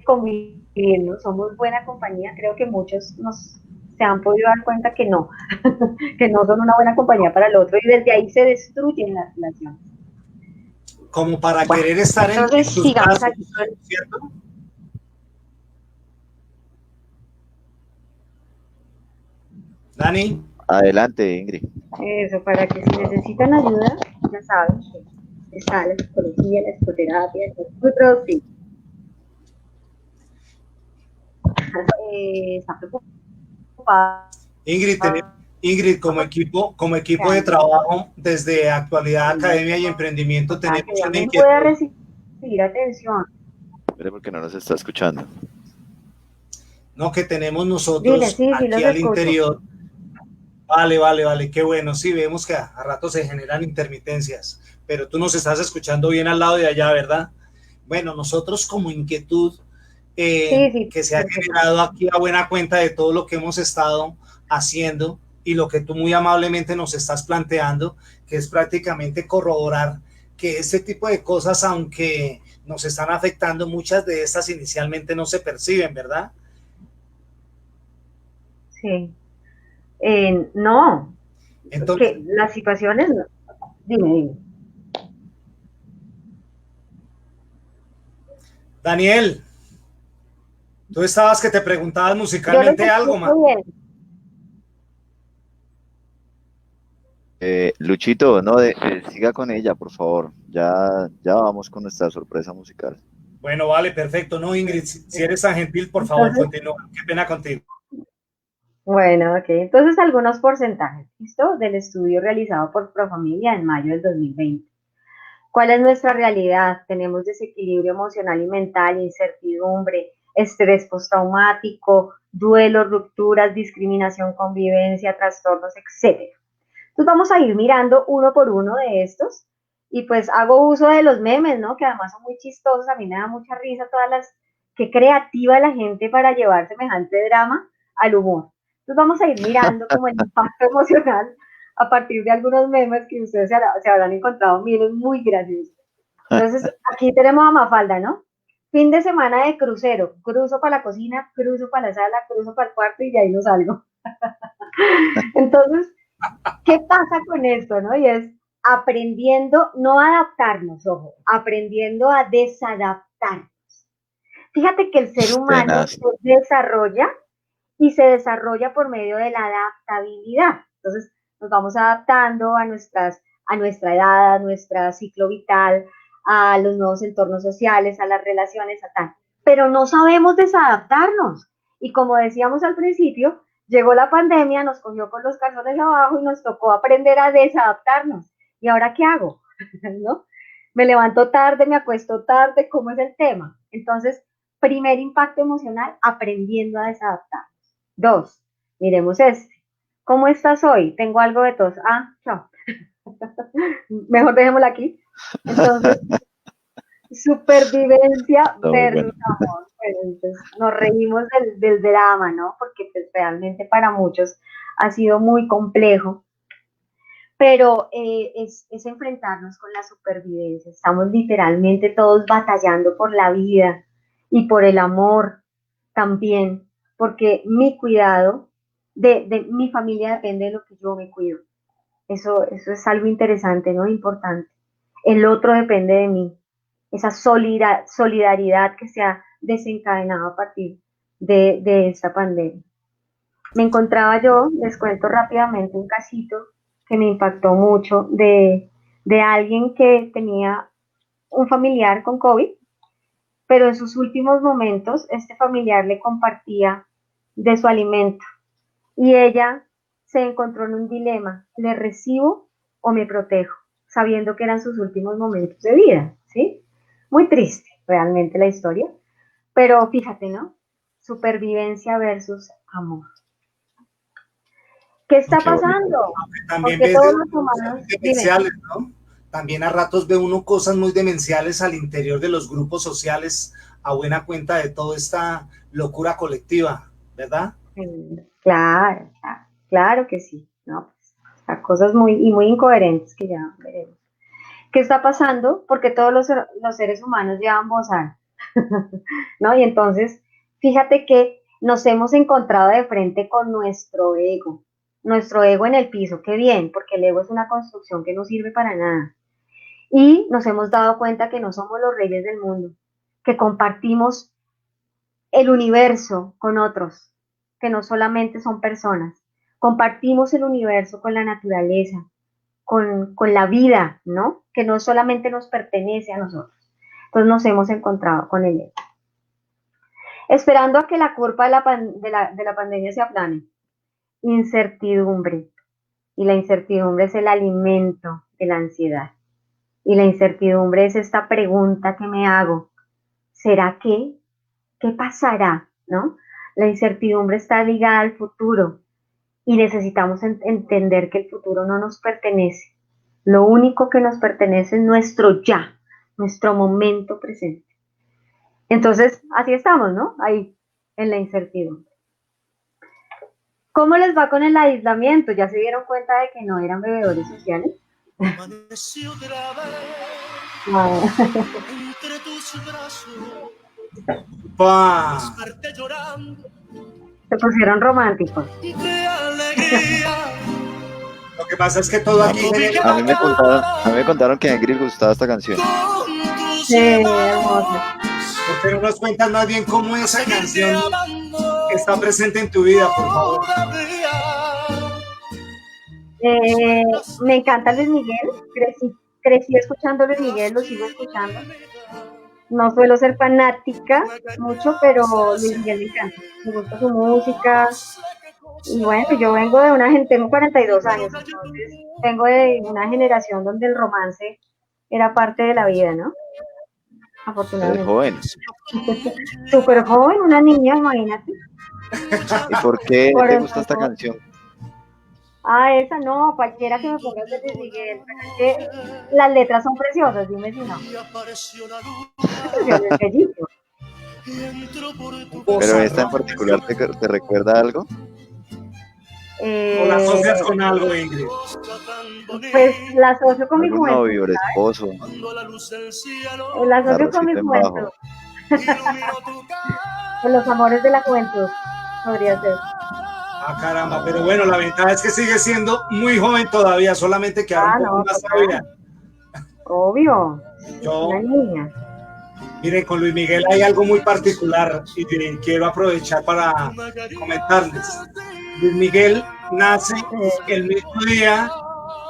convivirnos, somos buena compañía. Creo que muchos se han podido dar cuenta que no, que no son una buena compañía para el otro, y desde ahí se destruyen las relaciones. Como para querer estar en sus brazos, ¿cierto? Dani. Adelante, Ingrid. Eso, para que si necesitan ayuda, ya saben que está la psicología, la psicoterapia, es muy productivo. Está preocupada. Ingrid, como equipo de trabajo, desde Actualidad Academia y Emprendimiento, tenemos una inquietud. Puede recibir atención. Mire, porque no nos está escuchando. No, que tenemos nosotros aquí al interior. Vale, qué bueno. Sí, vemos que a rato se generan intermitencias, pero tú nos estás escuchando bien al lado de allá, ¿verdad? Bueno, nosotros como inquietud Sí, que se ha generado aquí a buena cuenta de todo lo que hemos estado haciendo y lo que tú muy amablemente nos estás planteando, que es prácticamente corroborar que este tipo de cosas, aunque nos están afectando, muchas de estas inicialmente no se perciben, ¿verdad? sí. No, Entonces, que las situaciones, no. Dime, dime. Daniel, tú estabas que te preguntabas Yo los musicalmente algo más. escucho bien. Luchito, no, siga con ella, por favor. Ya vamos con nuestra sorpresa musical. Bueno, vale, perfecto. No, Ingrid, si eres tan gentil, por favor, Entonces, continúa. Qué pena contigo. bueno, ok. Entonces, algunos porcentajes, ¿listo? Del estudio realizado por Profamilia en mayo del 2020. ¿Cuál es nuestra realidad? Tenemos desequilibrio emocional y mental, incertidumbre, estrés postraumático, duelo, rupturas, discriminación, convivencia, trastornos, etcétera. Entonces vamos a ir mirando uno por uno de estos y pues hago uso de los memes, ¿no? Que además son muy chistosos, a mí me da mucha risa todas las, qué creativa la gente para llevar semejante drama al humor. Entonces vamos a ir mirando como el impacto emocional a partir de algunos memes que ustedes se habrán encontrado, miren, muy graciosos. Entonces aquí tenemos a Mafalda, ¿no? Fin de semana de crucero, cruzo para la cocina, cruzo para la sala, cruzo para el cuarto y de ahí no salgo. Entonces, ¿qué pasa con esto, no? Y es aprendiendo, no a adaptarnos, ojo, aprendiendo a desadaptar. Fíjate que el ser humano Tenaz. se desarrolla y se desarrolla por medio de la adaptabilidad. Entonces, nos vamos adaptando a nuestra edad, a nuestro ciclo vital, a los nuevos entornos sociales, a las relaciones, a tal. Pero no sabemos desadaptarnos. Y como decíamos al principio, llegó la pandemia, nos cogió con los calzones abajo y nos tocó aprender a desadaptarnos. ¿Y ahora qué hago? ¿No? Me levanto tarde, me acuesto tarde, ¿cómo es el tema? Entonces, primer impacto emocional, aprendiendo a desadaptar. Dos, miremos este. ¿Cómo estás hoy? Tengo algo de tos. Ah, chao. Mejor dejémosla aquí. Entonces, supervivencia Está muy versus bueno. amor. Bueno, entonces nos reímos del drama, ¿no? Porque pues, realmente para muchos ha sido muy complejo, pero es enfrentarnos con la supervivencia. Estamos literalmente todos batallando por la vida y por el amor también, porque mi cuidado de mi familia depende de lo que yo me cuido. Eso es algo interesante, ¿no? Importante. El otro depende de mí. Esa solidaridad que se ha desencadenado a partir de esta pandemia. Me encontraba yo, les cuento rápidamente un casito que me impactó mucho de alguien que tenía un familiar con COVID, pero en sus últimos momentos este familiar le compartía de su alimento y ella se encontró en un dilema, ¿le recibo o me protejo? Sabiendo que eran sus últimos momentos de vida, ¿sí? Muy triste realmente la historia, pero fíjate, ¿no? Supervivencia versus amor. ¿Qué está Qué bonito. pasando? También Porque ves todos los cosas muy humanos, dime, demenciales, ¿no? También a ratos ve uno cosas muy demenciales al interior de los grupos sociales a buena cuenta de toda esta locura colectiva, ¿verdad? claro, claro, claro que sí, ¿no? Pues, cosas muy incoherentes que ya veremos. ¿Qué está pasando? Porque todos los seres humanos llevan bozal, ¿no? Y entonces, fíjate que nos hemos encontrado de frente con nuestro ego en el piso, qué bien, porque el ego es una construcción que no sirve para nada. Y nos hemos dado cuenta que no somos los reyes del mundo, que compartimos el universo con otros, que no solamente son personas, compartimos el universo con la naturaleza, con la vida, ¿no? Que no solamente nos pertenece a nosotros. Entonces nos hemos encontrado con el ego. Esperando a que la curva de la pandemia se aplane. Incertidumbre. Y la incertidumbre es el alimento de la ansiedad. Y la incertidumbre es esta pregunta que me hago. ¿Será que? ¿Qué pasará? ¿No? La incertidumbre está ligada al futuro y necesitamos entender que el futuro no nos pertenece. Lo único que nos pertenece es nuestro ya, nuestro momento presente. Entonces, así estamos, ¿no? Ahí, en la incertidumbre. ¿Cómo les va con el aislamiento? ¿Ya se dieron cuenta de que no eran bebedores sociales? Ah. Se pusieron románticos. Lo que pasa es que todo aquí A mí me contaron que a Ingrid gustaba esta canción. Sí, hermoso. ¿Por qué no nos cuentas más bien cómo esa canción está presente en tu vida, por favor? Me encanta Luis Miguel. Crecí escuchando Luis Miguel, lo sigo escuchando. No suelo ser fanática mucho, pero Luis Miguel me encanta. Me gusta su música. Y bueno, yo vengo de una gente, tengo 42 años, entonces vengo de una generación donde el romance era parte de la vida, ¿no? Afortunadamente. Eres joven. Súper joven, una niña, imagínate. ¿Y por qué te gusta esta canción? Esa no, cualquiera que me ponga de Luis Miguel, pero es que las letras son preciosas, dime si no. Es bellísimo. Pero esta en particular te recuerda algo. ¿O la asocias con algo, Ingrid? Pues la asocio con mi juventud. Novio, esposo. La asocio con mi juventud. Con los amores de la juventud, podría ser. Caramba, pero bueno, la ventaja es que sigue siendo muy joven todavía, solamente que ahora un poco más sabia. Obvio, una niña. Miren, con Luis Miguel hay algo muy particular y quiero aprovechar para comentarles. Luis Miguel nace el mismo día,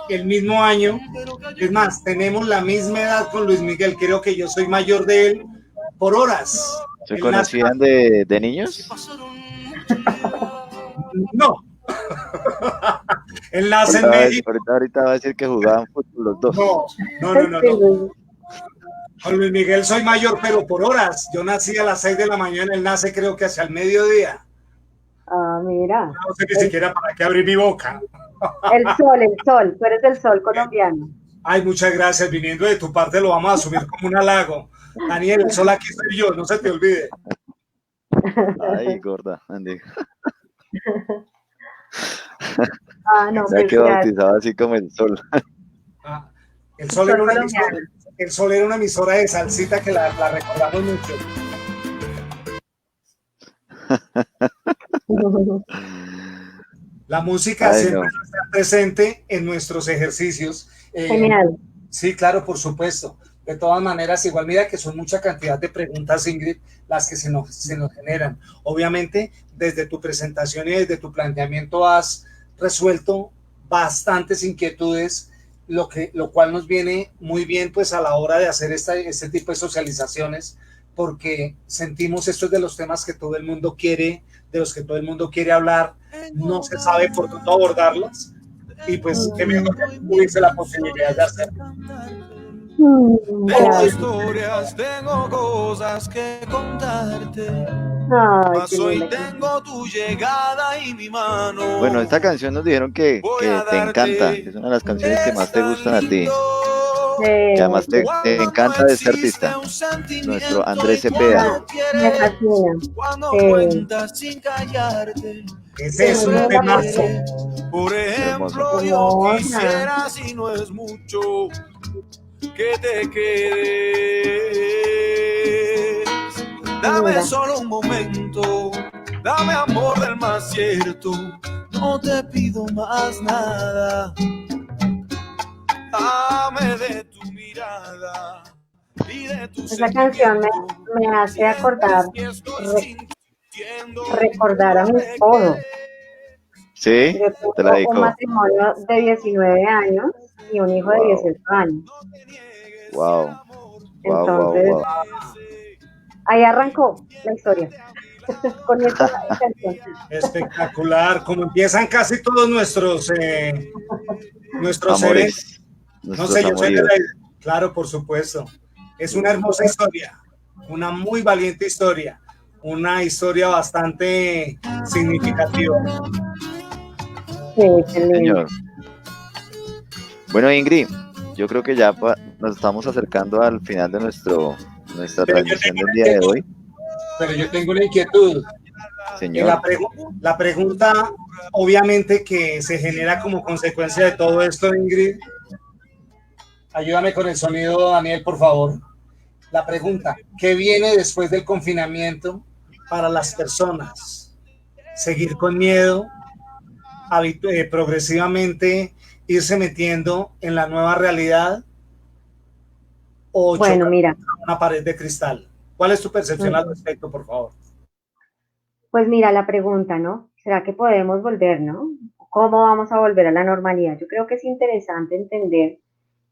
el mismo año. Es más, tenemos la misma edad con Luis Miguel. Creo que yo soy mayor de él por horas. ¿Se conocían de niños? No. Él nace en México. Ahorita va a decir que jugaban fútbol los dos. No. Con Luis Miguel soy mayor, pero por horas. Yo nací a las 6 de la mañana, él nace creo que hacia el mediodía. Mira. No sé ni siquiera para qué abrir mi boca. El sol, tú eres el sol colombiano. Ay, muchas gracias, viniendo de tu parte lo vamos a asumir como un halago. Daniel, el sol aquí soy yo, no se te olvide. Ay, gorda, Andy. No, se ha quedado bautizado así como el sol. El sol era una emisora de salsita que la recordamos mucho. La música siempre está presente en nuestros ejercicios. Genial. Sí, claro, por supuesto. De todas maneras, igual mira que son mucha cantidad de preguntas, Ingrid, las que se nos generan. Obviamente, desde tu presentación y desde tu planteamiento has resuelto bastantes inquietudes, lo cual nos viene muy bien pues a la hora de hacer este tipo de socializaciones, porque sentimos esto es de los temas que todo el mundo quiere, de los que todo el mundo quiere hablar, no se sabe por dónde abordarlos, y pues que mejor que tuviese la posibilidad de hacerlo. Tengo historias, tengo cosas que contarte. Mas hoy tengo tu llegada y mi mano. Bueno, esta canción nos dijeron que te encanta, que es una de las canciones que más te gustan a ti. Que además te encanta de este artista, nuestro Andrés Cepeda. Me fascina. Cuando cuentas sin callarte. Ese es un temazo. Por ejemplo, yo quisiera, si no es mucho, que te quedes. Dame solo un momento, dame amor del más cierto, no te pido más nada. Dame de tu mirada y de tu Esa canción me hace recordar a mi esposo. ¿Sí? Te la dedico. Un matrimonio de 19 años y un hijo de 18 años. Wow. Entonces, ahí arrancó la historia. Con esta canción. Espectacular, como empiezan casi todos nuestros amores. No sé, yo soy de la... Claro, por supuesto. Es una hermosa historia, una muy valiente historia, una historia bastante significativa. Sí, señor. Bueno, Ingrid, yo creo que ya nos estamos acercando al final de nuestra Pero yo transmisión tengo del una día de inquietud, hoy. pero yo tengo una inquietud. Señor, La pregunta, obviamente, que se genera como consecuencia de todo esto, Ingrid, ayúdame con el sonido, Daniel, por favor. La pregunta, ¿qué viene después del confinamiento para las personas? ¿Seguir con miedo? ¿Progresivamente irse metiendo en la nueva realidad? ¿O Bueno, chocar mira, contra una pared de cristal? ¿Cuál es tu percepción al mm, respecto, por favor? pues mira la pregunta, ¿no? ¿Será que podemos volver, no? ¿Cómo vamos a volver a la normalidad? Yo creo que es interesante entender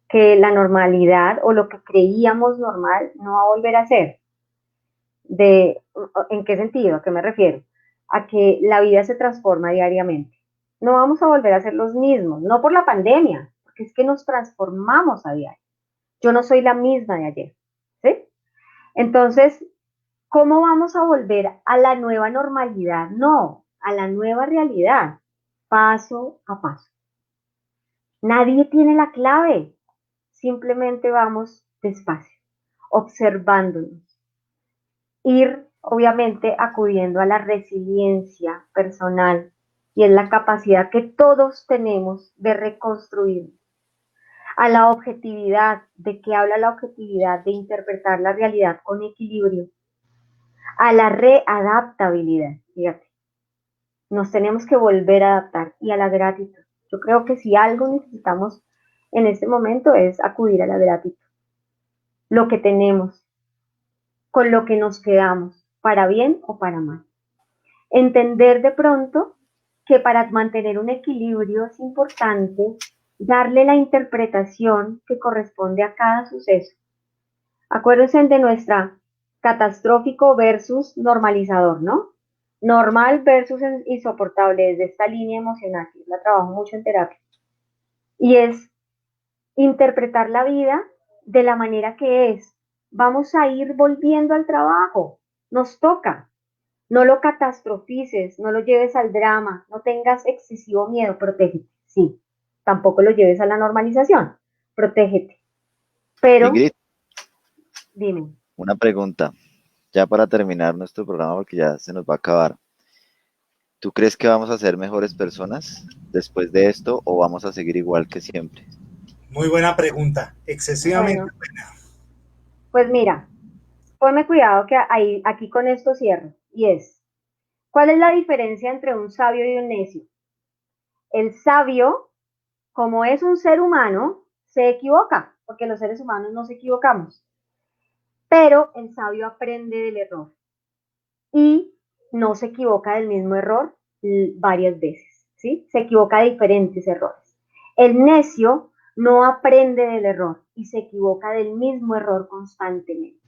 que la normalidad o lo que creíamos normal no va a volver a ser. ¿En qué sentido? ¿A qué me refiero? A que la vida se transforma diariamente. No vamos a volver a ser los mismos, no por la pandemia, porque es que nos transformamos a diario. Yo no soy la misma de ayer, ¿sí? Entonces, ¿cómo vamos a volver a la nueva normalidad? No, a la nueva realidad, paso a paso. Nadie tiene la clave, simplemente vamos despacio, observándonos, ir obviamente acudiendo a la resiliencia personal y es la capacidad que todos tenemos de reconstruir, a la objetividad, de que habla la objetividad, de interpretar la realidad con equilibrio, a la readaptabilidad, fíjate, nos tenemos que volver a adaptar y a la gratitud. Yo creo que si algo necesitamos en este momento es acudir a la gratitud, lo que tenemos, con lo que nos quedamos, para bien o para mal. Entender de pronto que para mantener un equilibrio es importante darle la interpretación que corresponde a cada suceso. Acuérdense de nuestra catastrófico versus normalizador, ¿no? Normal versus insoportable, desde esta línea emocional, que la trabajo mucho en terapia. Y es interpretar la vida de la manera que es. Vamos a ir volviendo al trabajo, nos toca. No lo catastrofices, no lo lleves al drama, no tengas excesivo miedo, protégete. Sí, tampoco lo lleves a la normalización, protégete. Pero, Ingrid, dime. una pregunta, ya para terminar nuestro programa porque ya se nos va a acabar. ¿Tú crees que vamos a ser mejores personas después de esto o vamos a seguir igual que siempre? Muy buena pregunta, excesivamente Bueno, buena. pues mira, ponme cuidado que ahí, aquí con esto cierro. Y es, ¿cuál es la diferencia entre un sabio y un necio? El sabio, como es un ser humano, se equivoca, porque los seres humanos nos equivocamos. Pero el sabio aprende del error y no se equivoca del mismo error varias veces, ¿sí? Se equivoca de diferentes errores. El necio no aprende del error y se equivoca del mismo error constantemente.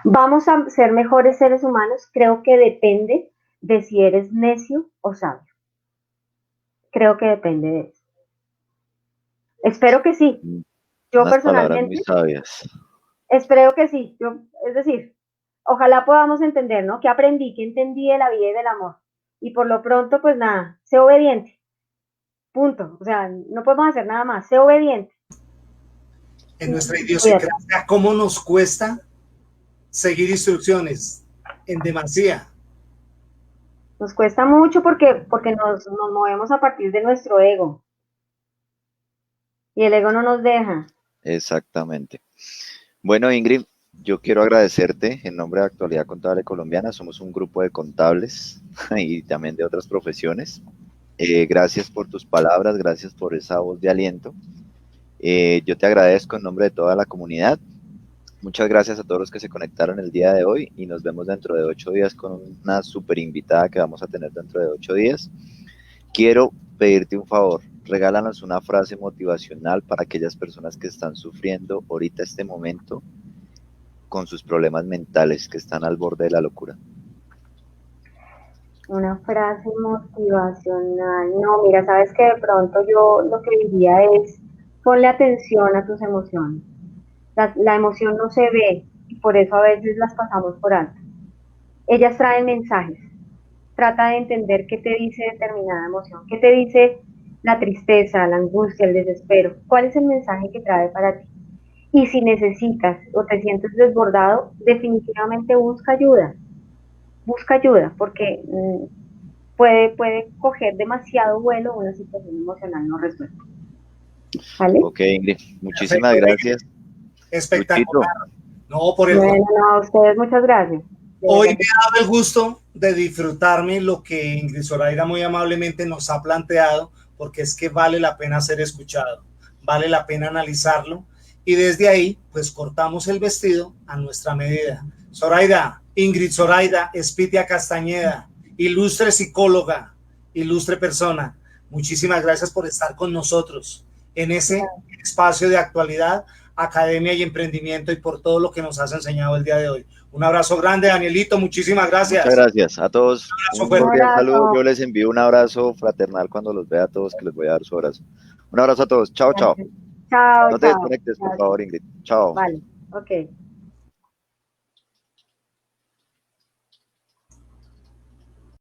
¿Vamos a ser mejores seres humanos? Creo que depende de si eres necio o sabio. Creo que depende de eso. Espero que sí. Yo Unas palabras muy personalmente sabias. espero que sí. Es decir, ojalá podamos entender, ¿no? ¿Qué aprendí? ¿Qué entendí de la vida y del amor? Y por lo pronto, pues nada, sé obediente. Punto. O sea, no podemos hacer nada más. Sé obediente. En nuestra Cuídate. idiosincrasia, ¿cómo nos cuesta seguir instrucciones? En demasía. Nos cuesta mucho porque nos movemos a partir de nuestro ego. Y el ego no nos deja. Exactamente. Bueno, Ingrid, yo quiero agradecerte en nombre de Actualidad Contable Colombiana. Somos un grupo de contables y también de otras profesiones. Gracias por tus palabras, gracias por esa voz de aliento. Yo te agradezco en nombre de toda la comunidad. Muchas gracias a todos los que se conectaron el día de hoy y nos vemos dentro de 8 días con una super invitada que vamos a tener dentro de 8 días. Quiero pedirte un favor, regálanos una frase motivacional para aquellas personas que están sufriendo ahorita este momento con sus problemas mentales, que están al borde de la locura. Una frase motivacional. No, mira, sabes que de pronto yo lo que diría es ponle atención a tus emociones. La emoción no se ve y por eso a veces las pasamos por alto. Ellas traen mensajes. Trata de entender qué te dice determinada emoción, qué te dice la tristeza, la angustia, el desespero. ¿Cuál es el mensaje que trae para ti? Y si necesitas o te sientes desbordado, definitivamente busca ayuda, porque puede coger demasiado vuelo una situación emocional no resuelta. ¿Vale? Ok, Ingrid, muchísimas gracias. Espectacular. No, por el Bueno, no, a ustedes muchas gracias. Hoy me ha dado el gusto de disfrutarme lo que Ingrid Zoraida muy amablemente nos ha planteado, porque es que vale la pena ser escuchado, vale la pena analizarlo, y desde ahí, pues cortamos el vestido a nuestra medida. Zoraida, Ingrid Zoraida Espitia Castañeda, ilustre psicóloga, ilustre persona, muchísimas gracias por estar con nosotros en ese espacio de actualidad, academia y emprendimiento, y por todo lo que nos has enseñado el día de hoy. Un abrazo grande, Danielito, muchísimas gracias. Muchas gracias a todos. Un cordial saludo. Abrazo. Yo les envío un abrazo fraternal cuando los vea a todos, que les voy a dar su abrazo. Un abrazo a todos. Chao, chao. Chao, No te chao. desconectes, por Gracias. favor, Ingrid. Chao. Vale, ok.